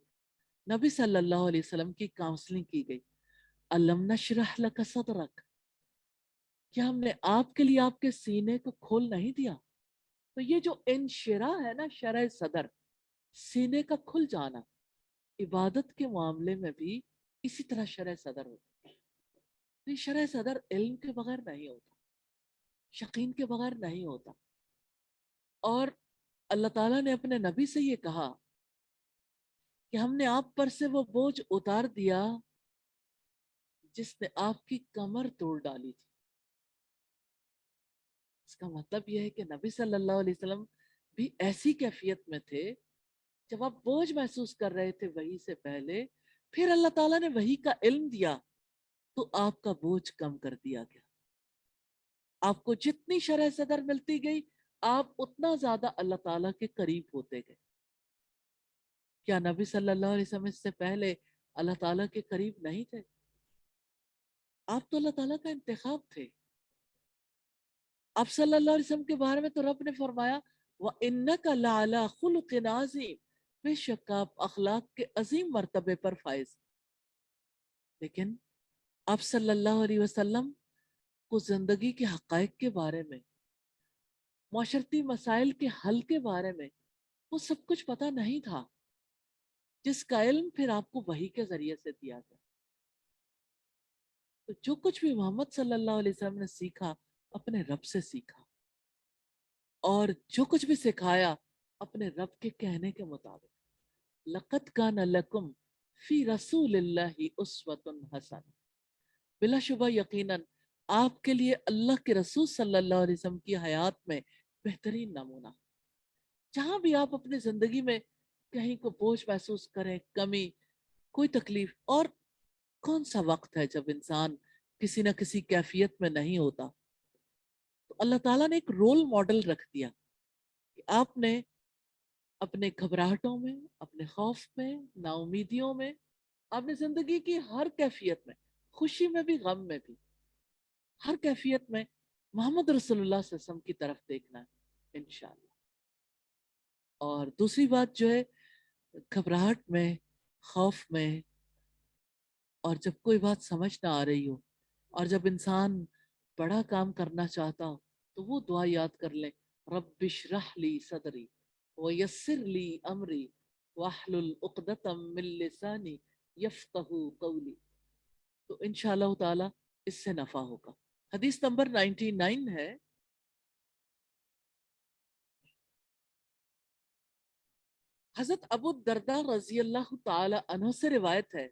نبی صلی اللہ علیہ وسلم کی کاؤنسلنگ کی گئی. الم نشرح لک صدرک، کیا ہم نے آپ کے لیے آپ کے سینے کو کھول نہیں دیا؟ تو یہ جو انشراح ہے نا، شرح صدر، سینے کا کھل جانا، عبادت کے معاملے میں بھی اسی طرح شرح صدر ہوتا ہے. یہ شرح صدر علم کے بغیر نہیں ہوتا، یقین کے بغیر نہیں ہوتا. اور اللہ تعالیٰ نے اپنے نبی سے یہ کہا کہ ہم نے آپ پر سے وہ بوجھ اتار دیا جس نے آپ کی کمر توڑ ڈالی تھی. اس کا مطلب یہ ہے کہ نبی صلی اللہ علیہ وسلم بھی ایسی کیفیت میں تھے جب آپ بوجھ محسوس کر رہے تھے وحی سے پہلے، پھر اللہ تعالیٰ نے وحی کا علم دیا تو آپ کا بوجھ کم کر دیا گیا. آپ کو جتنی شرح صدر ملتی گئی، آپ اتنا زیادہ اللہ تعالیٰ کے قریب ہوتے گئے. کیا نبی صلی اللہ علیہ وسلم اس سے پہلے اللہ تعالیٰ کے قریب نہیں تھے؟ آپ تو اللہ تعالیٰ کا انتخاب تھے. آپ صلی اللہ علیہ وسلم کے بارے میں تو رب نے فرمایا وَإِنَّكَ لَعَلَىٰ خُلُقٍ عَظِيمٍ، بے شک آپ اخلاق کے عظیم مرتبے پر فائز. لیکن آپ صلی اللہ علیہ وسلم کو زندگی کے حقائق کے بارے میں، معاشرتی مسائل کے حل کے بارے میں وہ سب کچھ پتہ نہیں تھا جس کا علم پھر آپ کو وحی کے ذریعے سے دیا گیا. تو جو کچھ بھی محمد صلی اللہ علیہ وسلم نے سیکھا اپنے رب سے سیکھا، اور جو کچھ بھی سکھایا اپنے رب کے کہنے کے مطابق. لَقَدْ كَانَ لَكُمْ فِي رَسُولِ اللَّهِ أُسْوَةٌ حَسَنَةٌ، بلا شبہ یقیناً آپ کے لیے اللہ کے رسول صلی اللہ علیہ وسلم کی حیات میں بہترین نمونہ. جہاں بھی آپ اپنی زندگی میں کہیں کو بوجھ محسوس کریں، کمی، کوئی تکلیف، اور کون سا وقت ہے جب انسان کسی نہ کسی کیفیت میں نہیں ہوتا، تو اللہ تعالیٰ نے ایک رول ماڈل رکھ دیا کہ آپ نے اپنے گھبراہٹوں میں، اپنے خوف میں، نا امیدیوں میں، آپ نے زندگی کی ہر کیفیت میں، خوشی میں بھی غم میں بھی، ہر کیفیت میں محمد رسول اللہ صلی اللہ علیہ وسلم کی طرف دیکھنا ہے انشاءاللہ. اور دوسری بات جو ہے، گھبراہٹ میں، خوف میں، اور جب کوئی بات سمجھ نہ آ رہی ہو، اور جب انسان بڑا کام کرنا چاہتا ہو، تو وہ دعا یاد کر لیں، رب اشرح لی صدری ویسر لی امری واحلل عقدۃ من لسانی یفقہوا قولی. تو انشاءاللہ تعالی اس سے نفع ہوگا. حدیث نمبر 99 ہے. حضرت ابو الدرداء رضی اللہ تعالی عنہ سے روایت ہے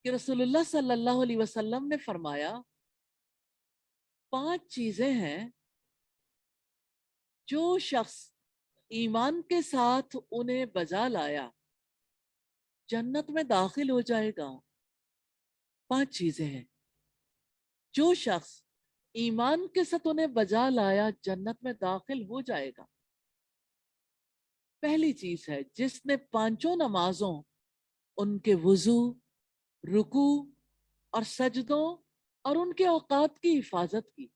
کہ رسول اللہ صلی اللہ علیہ وسلم نے فرمایا 5 چیزیں ہیں جو شخص ایمان کے ساتھ انہیں بجا لایا جنت میں داخل ہو جائے گا. 5 چیزیں ہیں جو شخص ایمان کے ساتھ انہیں بجا لایا جنت میں داخل ہو جائے گا. پہلی چیز ہے جس نے 5 نمازوں، ان کے وضو، رکوع اور سجدوں اور ان کے اوقات کی حفاظت کی.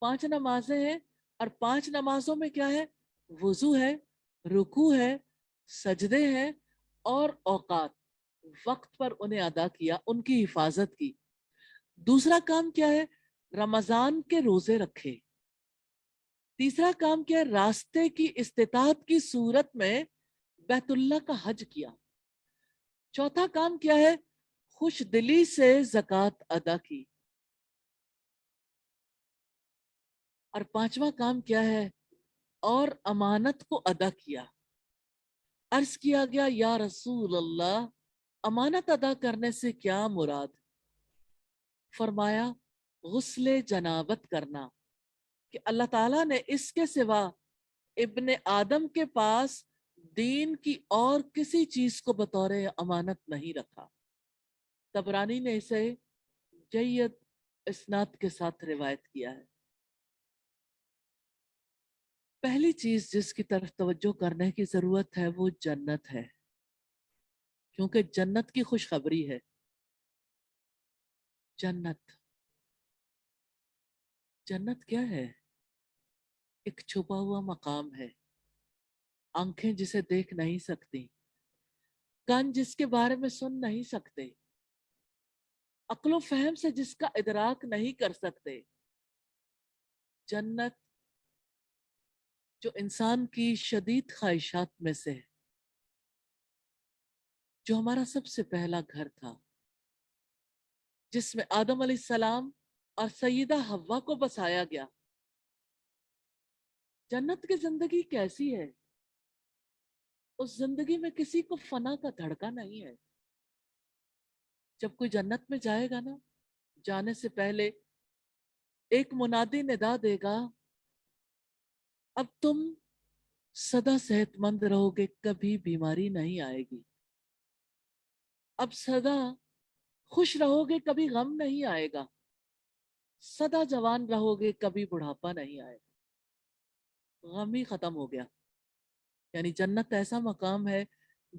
5 نمازیں ہیں، اور 5 نمازوں میں کیا ہے؟ وضو ہے، رکوع ہے، سجدے ہیں، اور اوقات، وقت پر انہیں ادا کیا، ان کی حفاظت کی. دوسرا کام کیا ہے؟ رمضان کے روزے رکھے. تیسرا کام کیا ہے؟ راستے کی استطاعت کی صورت میں بیت اللہ کا حج کیا. چوتھا کام کیا ہے؟ خوش دلی سے زکوٰۃ ادا کی. اور 5واں کام کیا ہے؟ اور امانت کو ادا کیا۔ عرض کیا گیا یا رسول اللہ امانت ادا کرنے سے کیا مراد؟ فرمایا غسل جنابت کرنا، کہ اللہ تعالیٰ نے اس کے سوا ابن آدم کے پاس دین کی اور کسی چیز کو بطور امانت نہیں رکھا۔ طبرانی نے اسے جید اسناد کے ساتھ روایت کیا ہے۔ پہلی چیز جس کی طرف توجہ کرنے کی ضرورت ہے وہ جنت ہے، کیونکہ جنت کی خوشخبری ہے۔ جنت جنت کیا ہے؟ ایک چھپا ہوا مقام ہے، آنکھیں جسے دیکھ نہیں سکتی، کان جس کے بارے میں سن نہیں سکتے، عقل و فہم سے جس کا ادراک نہیں کر سکتے۔ جنت جو انسان کی شدید خواہشات میں سے ہے، جو ہمارا سب سے پہلا گھر تھا، جس میں آدم علیہ السلام اور سیدہ حوا کو بسایا گیا۔ جنت کی زندگی کیسی ہے؟ اس زندگی میں کسی کو فنا کا دھڑکا نہیں ہے۔ جب کوئی جنت میں جائے گا نا، جانے سے پہلے ایک منادی ندا دے گا، اب تم سدا صحت مند رہو گے، کبھی بیماری نہیں آئے گی۔ اب سدا خوش رہو گے، کبھی غم نہیں آئے گا۔ سدا جوان رہو گے، کبھی بڑھاپا نہیں آئے گا۔ غم ہی ختم ہو گیا۔ یعنی جنت ایسا مقام ہے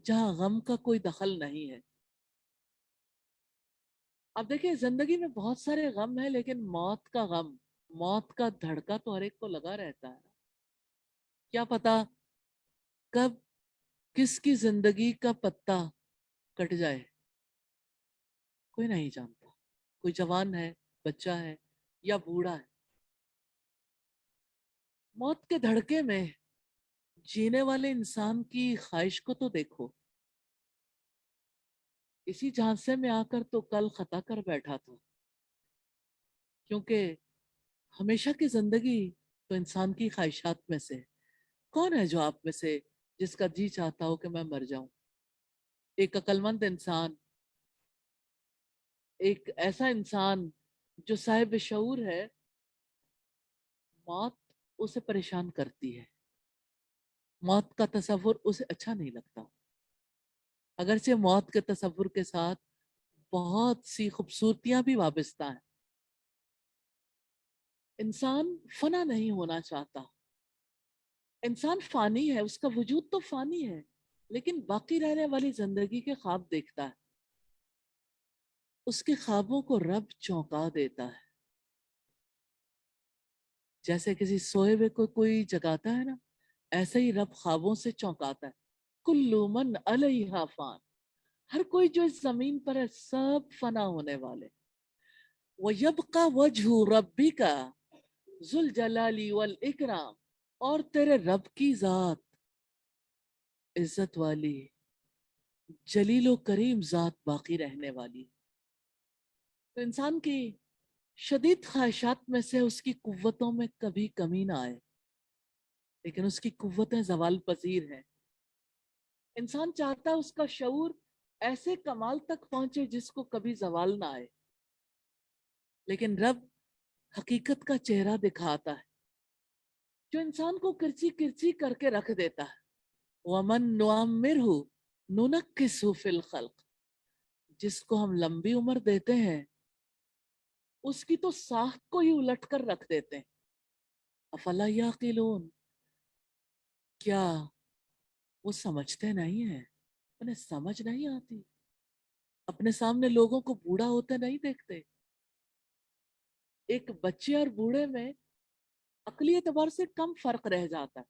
جہاں غم کا کوئی دخل نہیں ہے۔ اب دیکھیں زندگی میں بہت سارے غم ہیں، لیکن موت کا غم، موت کا دھڑکا تو ہر ایک کو لگا رہتا ہے۔ کیا پتا کب کس کی زندگی کا پتا کٹ جائے، کوئی نہیں جانتا۔ کوئی جوان ہے، بچہ ہے یا بوڑھا ہے۔ موت کے دھڑکے میں جینے والے انسان کی خواہش کو تو دیکھو، اسی جھانسے میں آ کر تو کل خطا کر بیٹھا تھا، کیونکہ ہمیشہ کی زندگی تو انسان کی خواہشات میں سے ہے۔ کون ہے جو آپ میں سے جس کا جی چاہتا ہو کہ میں مر جاؤں؟ ایک عقل مند انسان، ایک ایسا انسان جو صاحب شعور ہے، موت اسے پریشان کرتی ہے، موت کا تصور اسے اچھا نہیں لگتا، اگرچہ موت کے تصور کے ساتھ بہت سی خوبصورتیاں بھی وابستہ ہیں۔ انسان فنا نہیں ہونا چاہتا، انسان فانی ہے، اس کا وجود تو فانی ہے، لیکن باقی رہنے والی زندگی کے خواب دیکھتا ہے۔ اس کے خوابوں کو رب چونکا دیتا ہے، جیسے کسی سوئے ہوئے کو کوئی جگاتا ہے نا، ایسے ہی رب خوابوں سے چونکاتا ہے۔ کلو من علیہا فان، ہر کوئی جو اس زمین پر ہے سب فنا ہونے والے۔ وَيَبْقَى وَجْهُ رَبِّكَ ذُو الْجَلَالِ وَالْإِكْرَامِ، اور تیرے رب کی ذات عزت والی، جلیل و کریم ذات باقی رہنے والی۔ تو انسان کی شدید خواہشات میں سے اس کی قوتوں میں کبھی کمی نہ آئے، لیکن اس کی قوتیں زوال پذیر ہیں۔ انسان چاہتا ہے اس کا شعور ایسے کمال تک پہنچے جس کو کبھی زوال نہ آئے، لیکن رب حقیقت کا چہرہ دکھاتا ہے جو انسان کو کرچی کرچی کر کے رکھ دیتا ہے۔ وَمَن نُعَمِّرْهُ نُنَكِّسْهُ فِي الْخَلْقِ، جس کو ہم لمبی عمر دیتے ہیں اس کی تو ساخت کو ہی الٹ کر رکھ دیتے ہیں۔ افلا یعقلون، کیا وہ سمجھتے نہیں ہیں؟ انہیں سمجھ نہیں آتی؟ اپنے سامنے لوگوں کو بوڑھا ہوتے نہیں دیکھتے؟ ایک بچے اور بوڑھے میں عقلی اعتبار سے کم فرق رہ جاتا ہے،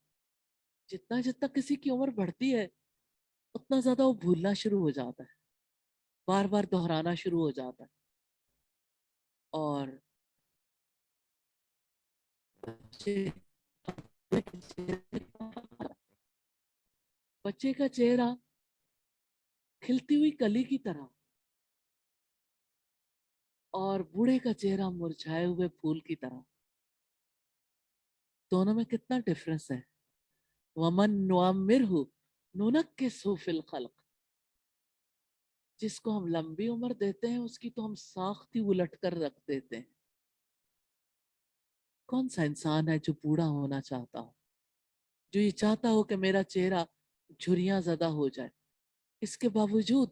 جتنا جتنا کسی کی عمر بڑھتی ہے اتنا زیادہ وہ بھولنا شروع ہو جاتا ہے، بار بار دہرانا شروع ہو جاتا ہے۔ اور بچے کا چہرہ کھلتی ہوئی کلی کی طرح، اور بوڑھے کا چہرہ مرجھائے ہوئے پھول کی طرح، دونوں میں کتنا ڈفرنس ہے۔ وَمَن نُعَمِّرْهُ نُنَكِّسْهُ فِي الْخَلْقِ، جس کو ہم لمبی عمر دیتے ہیں اس کی تو ہم ساخت ہی الٹ کر رکھ دیتے ہیں. کون سا انسان ہے جو بوڑھا ہونا چاہتا ہو، جو یہ چاہتا ہو کہ میرا چہرہ جھریاں زدہ ہو جائے؟ اس کے باوجود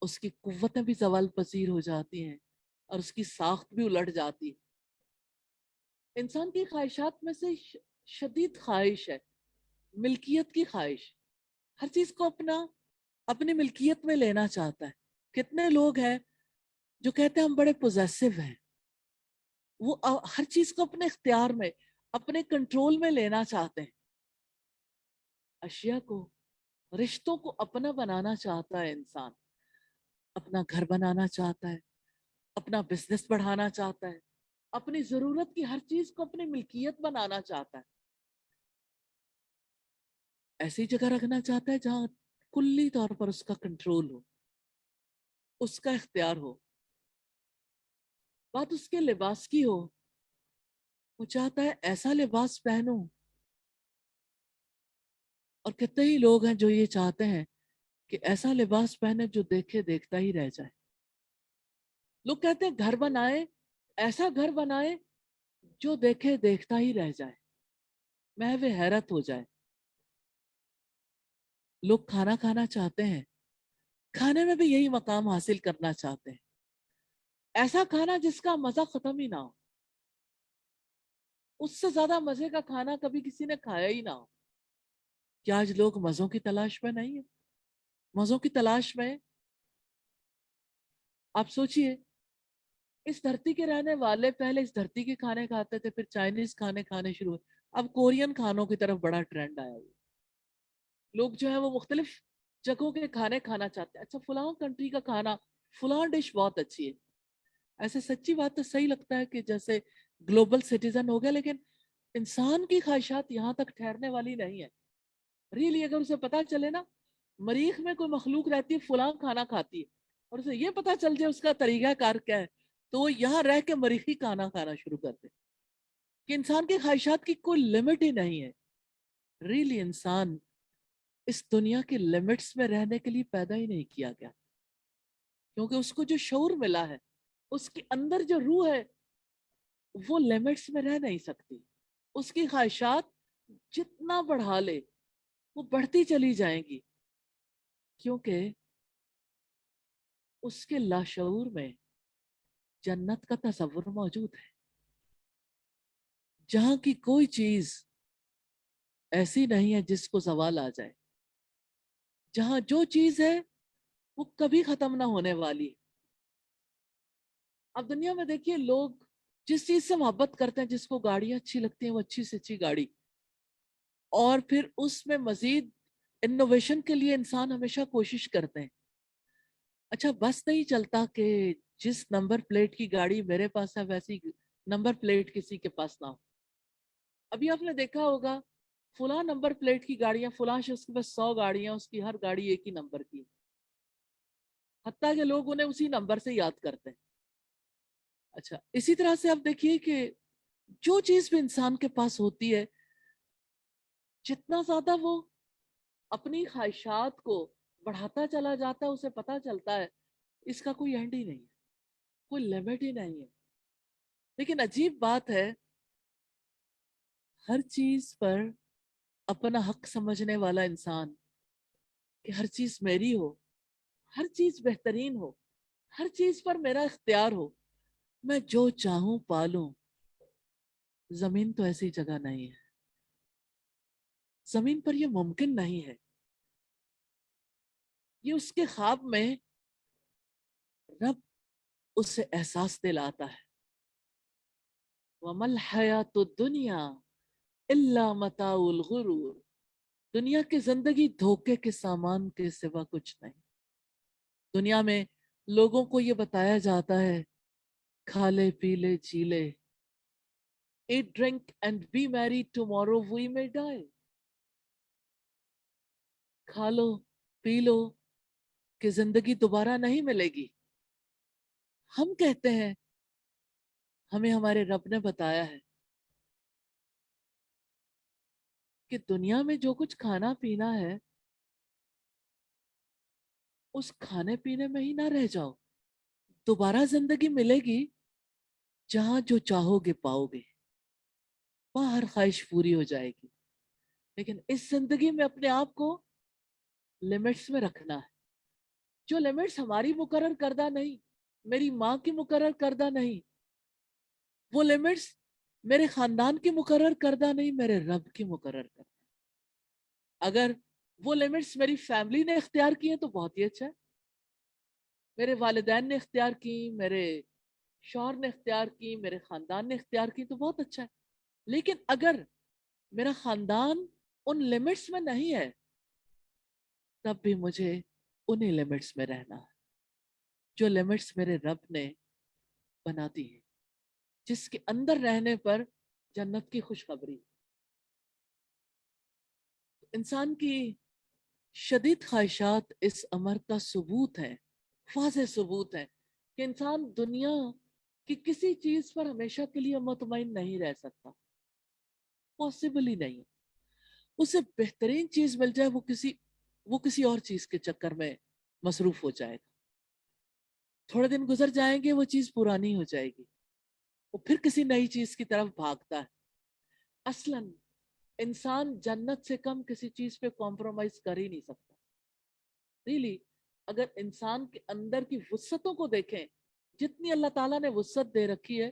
اس کی قوتیں بھی زوال پذیر ہو جاتی ہیں اور اس کی ساخت بھی الٹ جاتی ہے. انسان کی خواہشات میں سے شدید خواہش ہے ملکیت کی خواہش. ہر چیز کو اپنی ملکیت میں لینا چاہتا ہے. کتنے لوگ ہیں جو کہتے ہیں ہم بڑے پوزیسو ہیں، وہ ہر چیز کو اپنے اختیار میں، اپنے کنٹرول میں لینا چاہتے ہیں. اشیاء کو، رشتوں کو اپنا بنانا چاہتا ہے انسان. اپنا گھر بنانا چاہتا ہے، اپنا بزنس بڑھانا چاہتا ہے، اپنی ضرورت کی ہر چیز کو اپنی ملکیت بنانا چاہتا ہے. ایسی جگہ رکھنا چاہتا ہے جہاں کلی طور پر اس کا کنٹرول ہو، اس کا اختیار ہو. بات اس کے لباس کی ہو، وہ چاہتا ہے ایسا لباس پہنوں. اور کتنے ہی لوگ ہیں جو یہ چاہتے ہیں کہ ایسا لباس پہنے جو دیکھے دیکھتا ہی رہ جائے. لوگ کہتے ہیں گھر بنائے، ایسا گھر بنائے جو دیکھے دیکھتا ہی رہ جائے، محو حیرت ہو جائے. لوگ کھانا کھانا چاہتے ہیں، کھانے میں بھی یہی مقام حاصل کرنا چاہتے ہیں. ایسا کھانا جس کا مزہ ختم ہی نہ ہو، اس سے زیادہ مزے کا کھانا کبھی کسی نے کھایا ہی نہ ہو. کیا آج لوگ مزوں کی تلاش میں نہیں ہیں؟ مزوں کی تلاش میں. آپ سوچئے، اس دھرتی کے رہنے والے پہلے اس دھرتی کے کھانے کھاتے تھے، پھر چائنیز کھانے کھانے شروع ہوئے، اب کورین کھانوں کی طرف بڑا ٹرینڈ آیا ہوا. لوگ جو ہے وہ مختلف جگہوں کے کھانے کھانا چاہتے ہیں. اچھا فلاں کنٹری کا کھانا، فلاں ڈش بہت اچھی ہے. ایسے سچی بات تو صحیح لگتا ہے کہ جیسے گلوبل سٹیزن ہو گیا، لیکن انسان کی خواہشات یہاں تک ٹھہرنے والی نہیں ہے. ریلی اگر اسے پتا چلے نا مریخ میں کوئی مخلوق رہتی ہے فلاں کھانا کھاتی ہے، اور اسے یہ پتا چل جائے اس کا طریقہ کار کیا ہے، تو وہ یہاں رہ کے مریخی کھانا کھانا شروع کر دے. کہ انسان کی خواہشات کی کوئی لمٹ ہی نہیں ہے. ریلی انسان اس دنیا کے لمٹس میں رہنے کے لیے پیدا ہی نہیں کیا گیا، کیونکہ اس کو جو شعور ملا ہے، اس کے اندر جو روح ہے وہ لمٹس میں رہ نہیں سکتی. اس کی خواہشات جتنا بڑھا لے وہ بڑھتی چلی جائیں گی، کیونکہ اس کے لاشعور میں جنت کا تصور موجود ہے، جہاں کی کوئی چیز ایسی نہیں ہے جس کو زوال آ جائے، جہاں جو چیز ہے وہ کبھی ختم نہ ہونے والی. اب دنیا میں دیکھیے لوگ جس چیز سے محبت کرتے ہیں، جس کو گاڑیاں اچھی لگتی ہیں وہ اچھی سے اچھی گاڑی، اور پھر اس میں مزید انوویشن کے لیے انسان ہمیشہ کوشش کرتے ہیں. اچھا بس نہیں چلتا کہ جس نمبر پلیٹ کی گاڑی میرے پاس ہے ویسی نمبر پلیٹ کسی کے پاس نہ ہو. ابھی آپ نے دیکھا ہوگا فلاں نمبر پلیٹ کی گاڑیاں، فلاں شخص کے پاس 100 گاڑیاں، اس کی ہر گاڑی ایک ہی نمبر کی، حتیٰ کہ لوگ انہیں اسی نمبر سے یاد کرتے ہیں. اچھا اسی طرح سے آپ دیکھیے کہ جو چیز بھی انسان کے پاس ہوتی ہے، جتنا زیادہ وہ اپنی خواہشات کو بڑھاتا چلا جاتا ہے، اسے پتا چلتا ہے اس کا کوئی اینڈ ہی نہیں ہے، کوئی لمٹ ہی نہیں ہے. لیکن عجیب بات ہے، ہر چیز پر اپنا حق سمجھنے والا انسان کہ ہر چیز میری ہو، ہر چیز بہترین ہو، ہر چیز پر میرا اختیار ہو، میں جو چاہوں پالوں. زمین تو ایسی جگہ نہیں ہے، زمین پر یہ ممکن نہیں ہے. یہ اس کے خواب میں رب اسے احساس دلاتا ہے، وَمَا الْحَيَاةُ الدُّنْيَا إِلَّا مَتَاعُ الْغُرُورِ. دنیا کی زندگی دھوکے کے سامان کے سوا کچھ نہیں. دنیا میں لوگوں کو یہ بتایا جاتا ہے کھا لے پی لے جی لے، eat drink and be merry tomorrow we may die. کھا لو پی لو کہ زندگی دوبارہ نہیں ملے گی. ہم کہتے ہیں، ہمیں ہمارے رب نے بتایا ہے کہ دنیا میں جو کچھ کھانا پینا ہے اس کھانے پینے میں ہی نہ رہ جاؤ. دوبارہ زندگی ملے گی جہاں جو چاہو گے پاؤ گے، وہاں ہر خواہش پوری ہو جائے گی. لیکن اس زندگی میں اپنے آپ کو لمٹس میں رکھنا ہے. جو لمٹس ہماری مقرر کردہ نہیں، میری ماں کی مقرر کردہ نہیں، وہ لمٹس میرے خاندان کی مقرر کردہ نہیں، میرے رب کی مقرر کردہ. اگر وہ لمٹس میری فیملی نے اختیار کی ہیں تو بہت ہی اچھا ہے، میرے والدین نے اختیار کی، میرے شوہر نے اختیار کی، میرے خاندان نے اختیار کی تو بہت اچھا ہے. لیکن اگر میرا خاندان ان لمٹس میں نہیں ہے تب بھی مجھے انہیں لمٹس میں رہنا ہے جو لمٹس میرے رب نے بنا دی ہے، جس کے اندر رہنے پر جنت کی خوشخبری. انسان کی شدید خواہشات اس امر کا ثبوت ہے، واضح ثبوت ہے کہ انسان دنیا کی کسی چیز پر ہمیشہ کے لیے مطمئن نہیں رہ سکتا. پاسبل ہی نہیں. اسے بہترین چیز مل جائے وہ کسی اور چیز کے چکر میں مصروف ہو جائے گا. تھوڑے دن گزر جائیں گے، وہ چیز پرانی ہو جائے گی، وہ پھر کسی نئی چیز کی طرف بھاگتا ہے. اصلاً انسان جنت سے کم کسی چیز پہ کمپرومائز کر ہی نہیں سکتا. ریلی اگر انسان کے اندر کی وسعتوں کو دیکھیں، جتنی اللہ تعالیٰ نے وسعت دے رکھی ہے،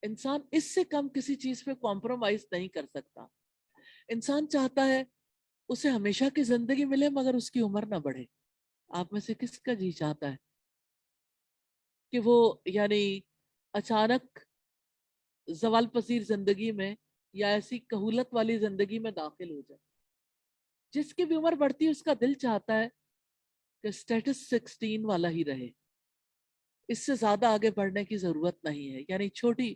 انسان اس سے کم کسی چیز پہ کمپرومائز نہیں کر سکتا. انسان چاہتا ہے اسے ہمیشہ کی زندگی ملے مگر اس کی عمر نہ بڑھے. آپ میں سے کس کا جی چاہتا ہے کہ وہ یعنی اچانک زوال پذیر زندگی میں یا ایسی کہولت والی زندگی میں داخل ہو جائے؟ جس کی بھی عمر بڑھتی ہے اس کا دل چاہتا ہے کہ سٹیٹس 16 والا ہی رہے، اس سے زیادہ آگے بڑھنے کی ضرورت نہیں ہے. یعنی چھوٹی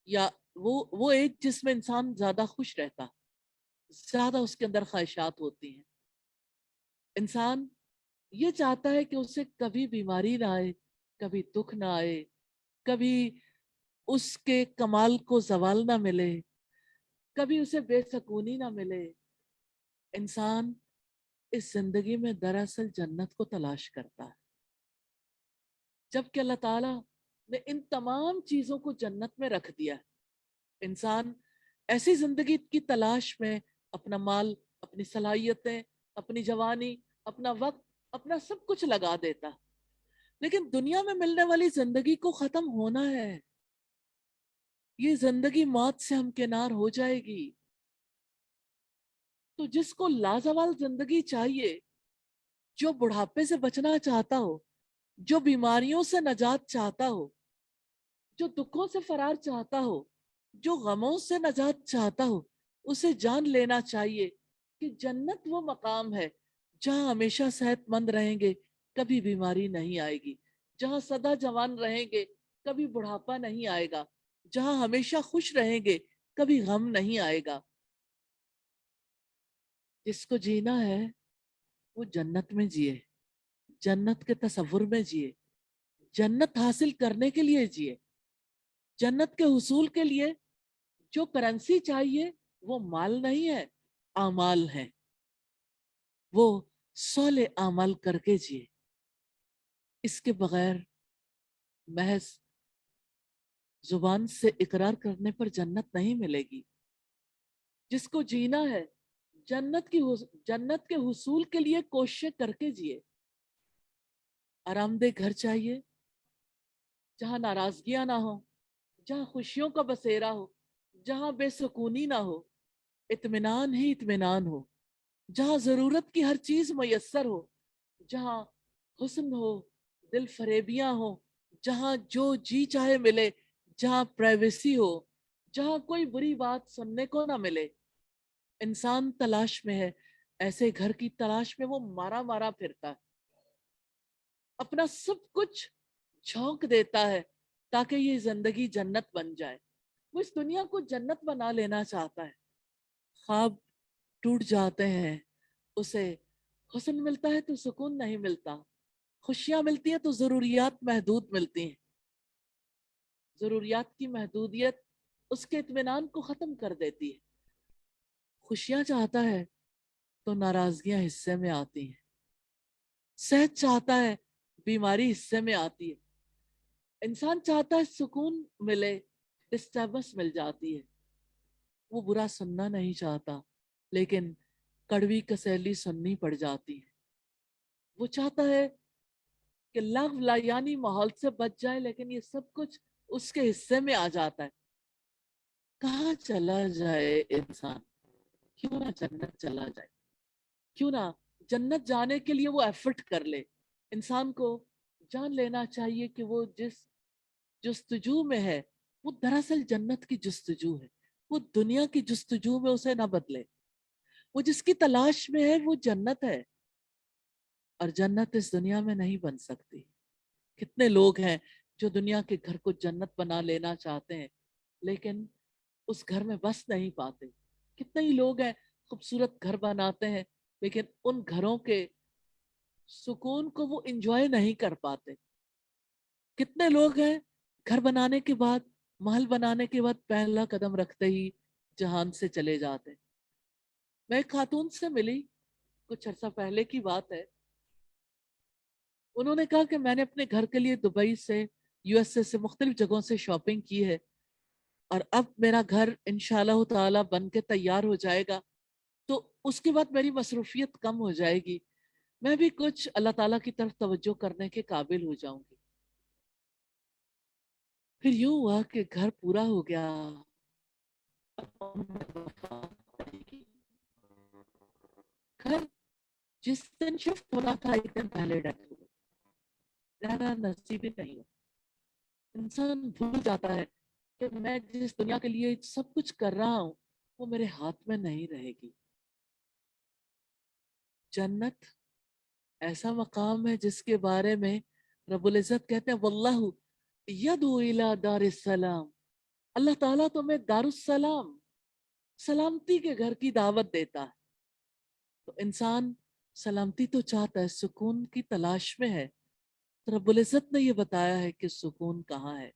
یا وہ ایج جس میں انسان زیادہ خوش رہتا، زیادہ اس کے اندر خواہشات ہوتی ہیں. انسان یہ چاہتا ہے کہ اسے کبھی بیماری نہ آئے، کبھی دکھ نہ آئے، کبھی اس کے کمال کو زوال نہ ملے، کبھی اسے بے سکونی نہ ملے. انسان اس زندگی میں دراصل جنت کو تلاش کرتا ہے، جبکہ اللہ تعالیٰ نے ان تمام چیزوں کو جنت میں رکھ دیا ہے. انسان ایسی زندگی کی تلاش میں اپنا مال، اپنی صلاحیتیں، اپنی جوانی، اپنا وقت، اپنا سب کچھ لگا دیتا. لیکن دنیا میں ملنے والی زندگی کو ختم ہونا ہے. یہ زندگی موت سے ہمکنار ہو جائے گی. تو جس کو لازوال زندگی چاہیے، جو بڑھاپے سے بچنا چاہتا ہو، جو بیماریوں سے نجات چاہتا ہو، جو دکھوں سے فرار چاہتا ہو، جو غموں سے نجات چاہتا ہو، اسے جان لینا چاہیے کہ جنت وہ مقام ہے جہاں ہمیشہ صحت مند رہیں گے، کبھی بیماری نہیں آئے گی، جہاں سدا جوان رہیں گے، کبھی بڑھاپا نہیں آئے گا، جہاں ہمیشہ خوش رہیں گے، کبھی غم نہیں آئے گا. جس کو جینا ہے وہ جنت میں جیے، جنت کے تصور میں جیے، جنت حاصل کرنے کے لیے جیے. جنت کے حصول کے لیے جو کرنسی چاہیے وہ مال نہیں ہے، اعمال ہیں. وہ صالح اعمال کر کے جیے. اس کے بغیر محض زبان سے اقرار کرنے پر جنت نہیں ملے گی. جس کو جینا ہے جنت کے حصول کے لیے کوششیں کر کے جیے. آرام دہ گھر چاہیے جہاں ناراضگیاں نہ ہو، جہاں خوشیوں کا بسیرا ہو، جہاں بے سکونی نہ ہو، اطمینان ہی اطمینان ہو، جہاں ضرورت کی ہر چیز میسر ہو، جہاں حسن ہو، دل فریبیاں ہو، جہاں جو جی چاہے ملے، جہاں پرائیویسی ہو، جہاں کوئی بری بات سننے کو نہ ملے. انسان تلاش میں ہے، ایسے گھر کی تلاش میں وہ مارا مارا پھرتا ہے، اپنا سب کچھ جھونک دیتا ہے تاکہ یہ زندگی جنت بن جائے. وہ اس دنیا کو جنت بنا لینا چاہتا ہے. خواب ٹوٹ جاتے ہیں، اسے حسن ملتا ہے تو سکون نہیں ملتا، خوشیاں ملتی ہیں تو ضروریات محدود ملتی ہیں. ضروریات کی محدودیت اس کے اطمینان کو ختم کر دیتی ہے. خوشیاں چاہتا ہے تو ناراضگیاں حصے میں آتی ہیں، صحت چاہتا ہے بیماری حصے میں آتی ہے، انسان چاہتا ہے سکون ملے ڈسٹربنس مل جاتی ہے، وہ برا سننا نہیں چاہتا لیکن کڑوی کسیلی سننی پڑ جاتی ہے، وہ چاہتا ہے کہ لغو لا یعنی ماحول سے بچ جائے لیکن یہ سب کچھ اس کے حصے میں آ جاتا ہے۔ کہاں چلا جائے انسان؟ کیوں نہ جنت چلا جائے، کیوں نہ جنت جانے کے لیے وہ ایفرٹ کر لے۔ انسان کو جان لینا چاہیے کہ وہ جس جستجو میں ہے وہ دراصل جنت کی جستجو ہے، وہ دنیا کی جستجو میں اسے نہ بدلے، وہ جس کی تلاش میں ہے وہ جنت ہے، اور جنت اس دنیا میں نہیں بن سکتی۔ کتنے لوگ ہیں جو دنیا کے گھر کو جنت بنا لینا چاہتے ہیں لیکن اس گھر میں بس نہیں پاتے۔ کتنے ہی لوگ ہیں خوبصورت گھر بناتے ہیں لیکن ان گھروں کے سکون کو وہ انجوائے نہیں کر پاتے۔ کتنے لوگ ہیں گھر بنانے کے بعد، محل بنانے کے بعد پہلا قدم رکھتے ہی جہان سے چلے جاتے۔ میں ایک خاتون سے ملی، کچھ عرصہ پہلے کی بات ہے، انہوں نے کہا کہ میں نے اپنے گھر کے لیے دبئی سے، یو ایس اے سے، مختلف جگہوں سے شاپنگ کی ہے اور اب میرا گھر انشاءاللہ تعالی بن کے تیار ہو جائے گا تو اس کے بعد میری مصروفیت کم ہو جائے گی، میں بھی کچھ اللہ تعالیٰ کی طرف توجہ کرنے کے قابل ہو جاؤں گی۔ پھر یوں ہوا کہ گھر پورا ہو گیا، گھر جس دن شفٹ ہونا تھا ایک دن پہلے ڈیتھ ہو گئی، رہنا نصیب ہی نہیں ہو۔ انسان بھول جاتا ہے کہ میں جس دنیا کے لیے سب کچھ کر رہا ہوں وہ میرے ہاتھ میں نہیں رہے گی۔ جنت ایسا مقام ہے جس کے بارے میں رب العزت کہتے ہیں واللہ یدعو الی دار السلام، اللہ تعالیٰ تمہیں دار السلام، سلامتی کے گھر کی دعوت دیتا ہے۔ تو انسان سلامتی تو چاہتا ہے، سکون کی تلاش میں ہے، تو رب العزت نے یہ بتایا ہے کہ سکون کہاں ہے۔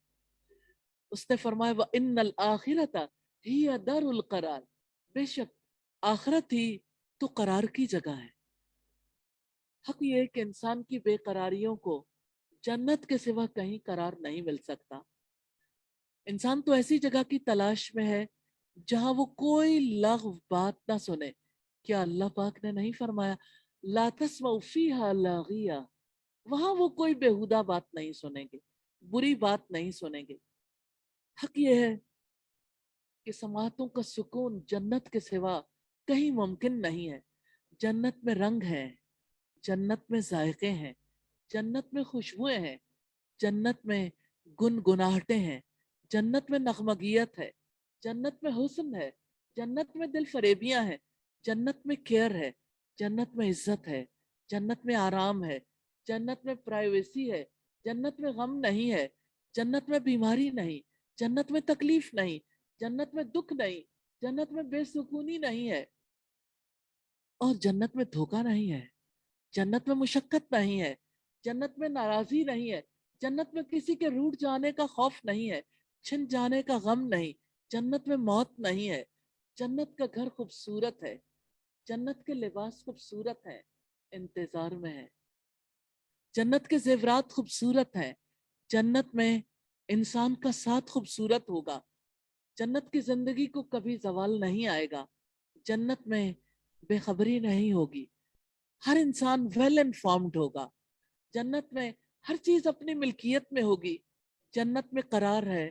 اس نے فرمایا وَإِنَّ الْآخِرَةَ هِيَ دَارُ الْقَرَارِ، بے شک آخرت ہی تو قرار کی جگہ ہے۔ حق یہ ہے کہ انسان کی بے قراریوں کو جنت کے سوا کہیں قرار نہیں مل سکتا۔ انسان تو ایسی جگہ کی تلاش میں ہے جہاں وہ کوئی لغو بات نہ سنے۔ کیا اللہ پاک نے نہیں فرمایا لا تسمعوا فیہا لاغیہ، وہاں وہ کوئی بےہودہ بات نہیں سنیں گے، بری بات نہیں سنیں گے۔ حق یہ ہے کہ سماعتوں کا سکون جنت کے سوا کہیں ممکن نہیں ہے۔ جنت میں رنگ ہے، جنت میں ذائقے ہیں، جنت میں خوشبوئیں ہیں، جنت میں گنگناہٹیں ہیں، جنت میں نغمگیت ہے، جنت میں حسن ہے، جنت میں دل فریبیاں ہیں، جنت میں کیئر ہے، جنت میں عزت ہے، جنت میں آرام ہے، جنت میں پرائیویسی ہے، جنت میں غم نہیں ہے، جنت میں بیماری نہیں، جنت میں تکلیف نہیں، جنت میں دکھ نہیں، جنت میں بے سکونی نہیں ہے، اور جنت میں دھوکہ نہیں ہے، جنت میں مشقت نہیں ہے، جنت میں ناراضی نہیں ہے، جنت میں کسی کے روٹھ جانے کا خوف نہیں ہے، چھن جانے کا غم نہیں، جنت میں موت نہیں ہے۔ جنت کا گھر خوبصورت ہے، جنت کے لباس خوبصورت ہیں، انتظار میں ہے۔ جنت کے زیورات خوبصورت ہیں، جنت میں انسان کا ساتھ خوبصورت ہوگا، جنت کی زندگی کو کبھی زوال نہیں آئے گا، جنت میں بے خبری نہیں ہوگی، ہر انسان ویل انفارمڈ ہوگا، جنت میں ہر چیز اپنی ملکیت میں ہوگی، جنت میں قرار ہے،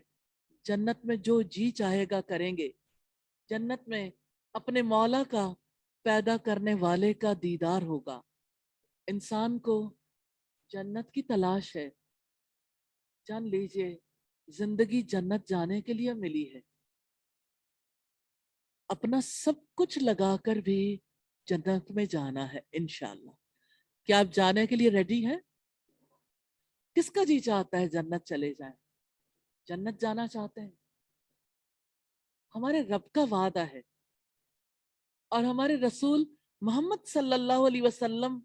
جنت میں جو جی چاہے گا کریں گے، جنت میں اپنے مولا کا، پیدا کرنے والے کا دیدار ہوگا۔ انسان کو جنت کی تلاش ہے، جان لیجئے زندگی جنت جانے کے لیے ملی ہے، اپنا سب کچھ لگا کر بھی جنت میں جانا ہے انشاءاللہ۔ کیا آپ جانے کے لیے ریڈی ہیں؟ کس کا جی چاہتا ہے جنت چلے جائیں؟ جنت جانا چاہتے ہیں؟ ہمارے رب کا وعدہ ہے اور ہمارے رسول محمد صلی اللہ علیہ وسلم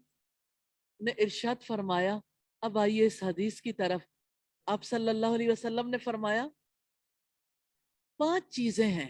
نے ارشاد فرمایا۔ اب آئیے اس حدیث کی طرف۔ آپ صلی اللہ علیہ وسلم نے فرمایا 5 چیزیں ہیں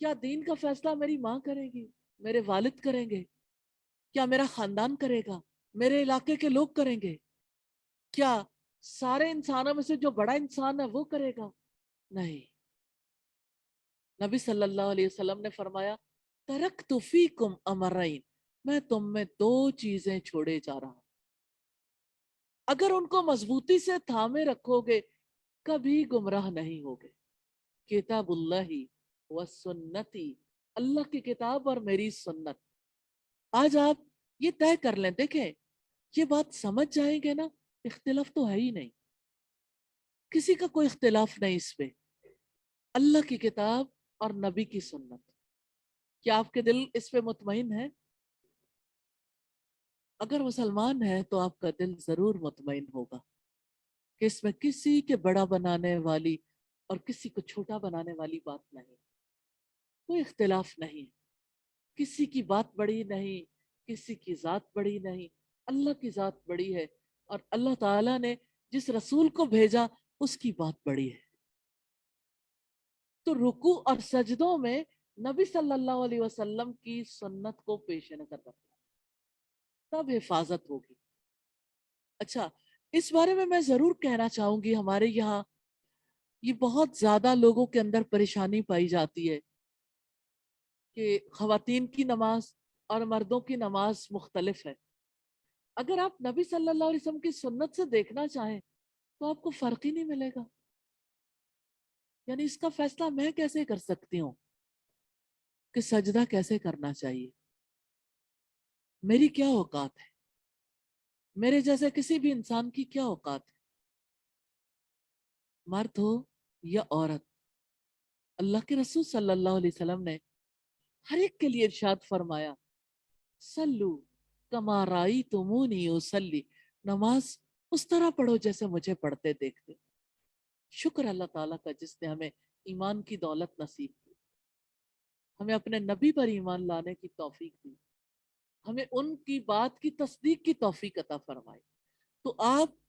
کیا دین کا فیصلہ میری ماں کرے گی، میرے والد کریں گے؟ کیا میرا خاندان کرے گا؟ میرے علاقے کے لوگ کریں گے؟ کیا سارے انسانوں میں سے جو بڑا انسان ہے وہ کرے گا؟ نہیں. نبی صلی اللہ علیہ وسلم نے فرمایا ترکت فیکم امرین، میں تم میں دو چیزیں چھوڑے جا رہا ہوں، اگر ان کو مضبوطی سے تھامے رکھو گے کبھی گمراہ نہیں ہوگے. کتاب اللہ و سنتی، اللہ کی کتاب اور میری سنت. آج آپ یہ طے کر لیں، دیکھیں یہ بات سمجھ جائیں گے نا، اختلاف تو ہے ہی نہیں، کسی کا کوئی اختلاف نہیں اس پہ. اللہ کی کتاب اور نبی کی سنت. کیا آپ کے دل اس پہ مطمئن ہے؟ اگر مسلمان ہے تو آپ کا دل ضرور مطمئن ہوگا کہ اس میں کسی کے بڑا بنانے والی اور کسی کو چھوٹا بنانے والی بات نہیں، کوئی اختلاف نہیں، کسی کی بات بڑی نہیں، کسی کی ذات بڑی نہیں، اللہ کی ذات بڑی ہے، اور اللہ تعالیٰ نے جس رسول کو بھیجا اس کی بات بڑی ہے. تو رکوع اور سجدوں میں نبی صلی اللہ علیہ وسلم کی سنت کو پیش نظر رکھنا، تب حفاظت ہوگی. اچھا، اس بارے میں ضرور کہنا چاہوں گی، ہمارے یہاں یہ بہت زیادہ لوگوں کے اندر پریشانی پائی جاتی ہے کہ خواتین کی نماز اور مردوں کی نماز مختلف ہے. اگر آپ نبی صلی اللہ علیہ وسلم کی سنت سے دیکھنا چاہیں تو آپ کو فرق ہی نہیں ملے گا. یعنی اس کا فیصلہ میں کیسے کر سکتی ہوں کہ سجدہ کیسے کرنا چاہیے؟ میری کیا اوقات ہے؟ میرے جیسے کسی بھی انسان کی کیا اوقات ہے؟ مرد ہو یا عورت، اللہ کے رسول صلی اللہ علیہ وسلم نے ہر ایک کے لیے ارشاد فرمایا سلو کما رأیتمونی اصلی، نماز اس طرح پڑھو جیسے مجھے پڑھتے دیکھتے. شکر اللہ تعالیٰ کا جس نے ہمیں ایمان کی دولت نصیب کی، ہمیں اپنے نبی پر ایمان لانے کی توفیق دی، ہمیں ان کی بات کی تصدیق کی توفیق عطا فرمائی. تو آپ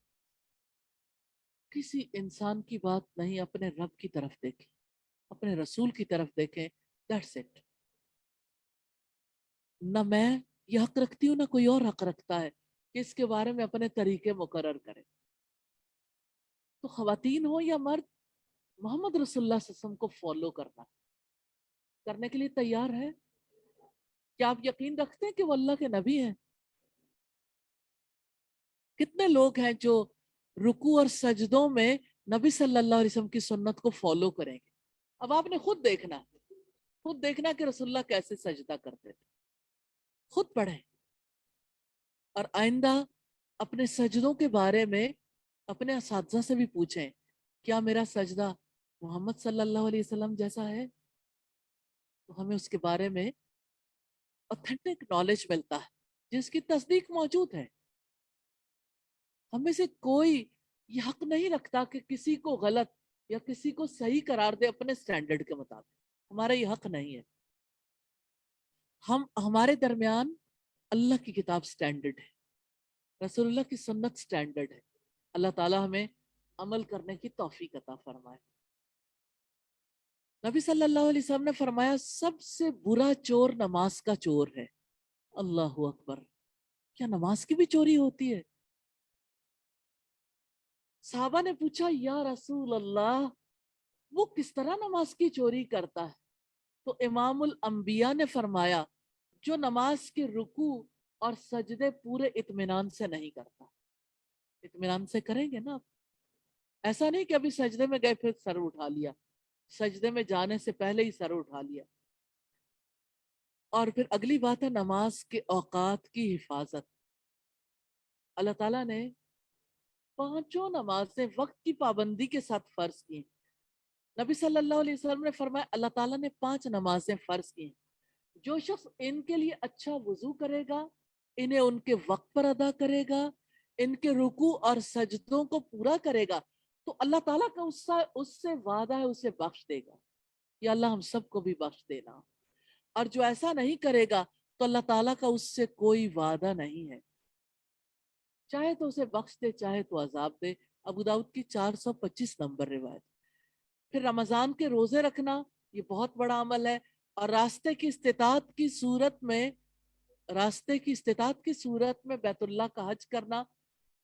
کسی انسان کی بات نہیں، اپنے رب کی طرف دیکھیں، اپنے رسول کی طرف دیکھیں. That's it. نہ میں یہ حق رکھتی ہوں، نہ کوئی اور حق رکھتا ہے کہ اس کے بارے میں اپنے طریقے مقرر کرے. تو خواتین ہو یا مرد، محمد رسول اللہ صلی اللہ علیہ وسلم کو فالو کرنے کے لیے تیار ہے؟ کیا آپ یقین رکھتے ہیں کہ وہ اللہ کے نبی ہیں؟ کتنے لوگ ہیں جو رکوع اور سجدوں میں نبی صلی اللہ علیہ وسلم کی سنت کو فالو کریں گے؟ اب آپ نے خود دیکھنا کہ رسول اللہ کیسے سجدہ کرتے تھے. خود پڑھیں اور آئندہ اپنے سجدوں کے بارے میں اپنے اساتذہ سے بھی پوچھیں کیا میرا سجدہ محمد صلی اللہ علیہ وسلم جیسا ہے؟ تو ہمیں اس کے بارے میں اوتھینٹک نالج ملتا ہے جس کی تصدیق موجود ہے. ہم میں سے کوئی یہ حق نہیں رکھتا کہ کسی کو غلط یا کسی کو صحیح قرار دے اپنے سٹینڈرڈ کے مطابق. ہمارا یہ حق نہیں ہے. ہمارے درمیان اللہ کی کتاب سٹینڈرڈ ہے، رسول اللہ کی سنت سٹینڈرڈ ہے. اللہ تعالی ہمیں عمل کرنے کی توفیق عطا فرمائے. نبی صلی اللہ علیہ وسلم نے فرمایا سب سے برا چور نماز کا چور ہے. اللہ اکبر! کیا نماز کی بھی چوری ہوتی ہے؟ صحابہ نے پوچھا یا رسول اللہ وہ کس طرح نماز کی چوری کرتا ہے؟ تو امام الانبیاء نے فرمایا جو نماز کے رکوع اور سجدے پورے اطمینان سے نہیں کرتا. اطمینان سے کریں گے نا آپ، ایسا نہیں کہ ابھی سجدے میں گئے پھر سر اٹھا لیا، سجدے میں جانے سے پہلے ہی سر اٹھا لیا. اور پھر اگلی بات ہے نماز کے اوقات کی حفاظت. اللہ تعالیٰ نے 5 نمازیں وقت کی پابندی کے ساتھ فرض کی ہیں. نبی صلی اللہ علیہ وسلم نے فرمایا اللہ تعالیٰ نے 5 نمازیں فرض کی ہیں، جو شخص ان کے لیے اچھا وضو کرے گا، انہیں ان کے وقت پر ادا کرے گا، ان کے رکوع اور سجدوں کو پورا کرے گا، تو اللہ تعالیٰ کا اس سے وعدہ ہے اسے بخش دے گا. یا اللہ ہم سب کو بھی بخش دینا. اور جو ایسا نہیں کرے گا تو اللہ تعالیٰ کا اس سے کوئی وعدہ نہیں ہے، چاہے تو اسے بخش دے چاہے تو عذاب دے. ابو داؤد کی 425 نمبر روایت. پھر رمضان کے روزے رکھنا یہ بہت بڑا عمل ہے. اور راستے کی استطاعت کی صورت میں بیت اللہ کا حج کرنا،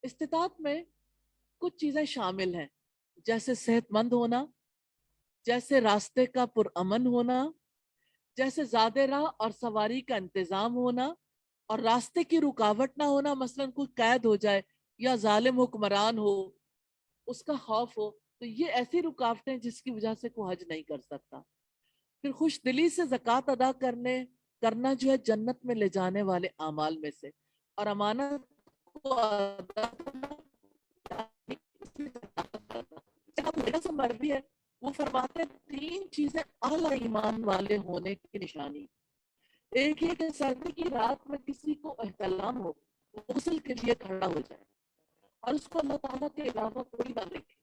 استطاعت میں کچھ چیزیں شامل ہیں، جیسے صحت مند ہونا، جیسے راستے کا پرامن ہونا، جیسے زیادہ راہ اور سواری کا انتظام ہونا، اور راستے کی رکاوٹ نہ ہونا، مثلا کوئی قید ہو جائے یا ظالم حکمران ہو، اس کا خوف ہو، تو یہ ایسی رکاوٹیں جس کی وجہ سے کوئی حج نہیں کر سکتا۔ پھر خوش دلی سے زکوٰۃ ادا کرنا جو ہے جنت میں لے جانے والے اعمال میں سے، اور امانت کو ادا کرنا سے مرضی ہے۔ وہ فرماتے ہیں 3 چیزیں اعلیٰ ایمان والے ہونے کی نشانی۔ ایک یہ کہ سردی کی رات میں کسی کو احتلام ہو، وہ غسل کے لیے کھڑا ہو جائے اور اس کو اللہ تعالیٰ کے علاوہ کوئی نہ دیکھے۔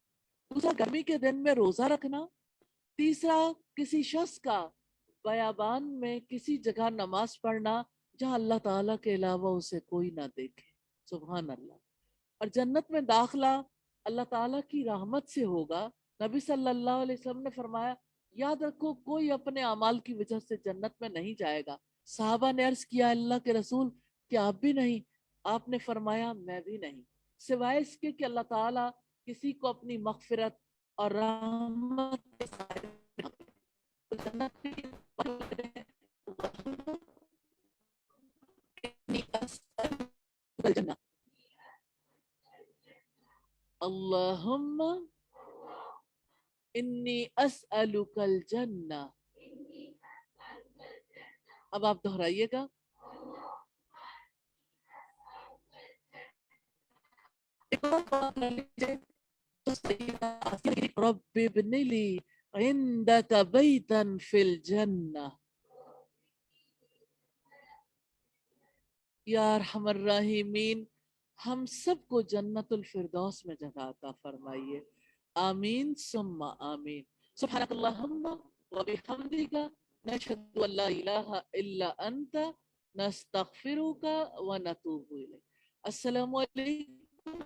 دوسرا، گرمی کے دن میں روزہ رکھنا۔ تیسرا، کسی شخص کا بیابان میں کسی جگہ نماز پڑھنا جہاں اللہ تعالیٰ کے علاوہ اسے کوئی نہ دیکھے۔ سبحان اللہ۔ اور جنت میں داخلہ اللہ تعالیٰ کی رحمت سے ہوگا۔ نبی صلی اللہ علیہ وسلم نے فرمایا، یاد رکھو کوئی اپنے اعمال کی وجہ سے جنت میں نہیں جائے گا۔ صحابہ نے عرض کیا، اللہ کے رسول کیا آپ بھی نہیں؟ آپ نے فرمایا میں بھی نہیں، سوائے اس کے کہ اللہ تعالیٰ کسی کو اپنی مغفرت اور رحمت کے سائے میں جنت الجنہ۔ اللہم انی اسألک الجنہ۔ اب آپ دہرائیے گا، رب ابن لی عندک بیتا فی الجنہ۔ یا ارحم الراحمین، ہم سب کو جنت الفردوس میں جگہ عطا فرمائیے، آمین ثم آمین۔ سبحانک اللہم و بحمدک، نشہد ان لا الہ الا انت، نستغفرک و نتوب الیک۔ السلام علیکم۔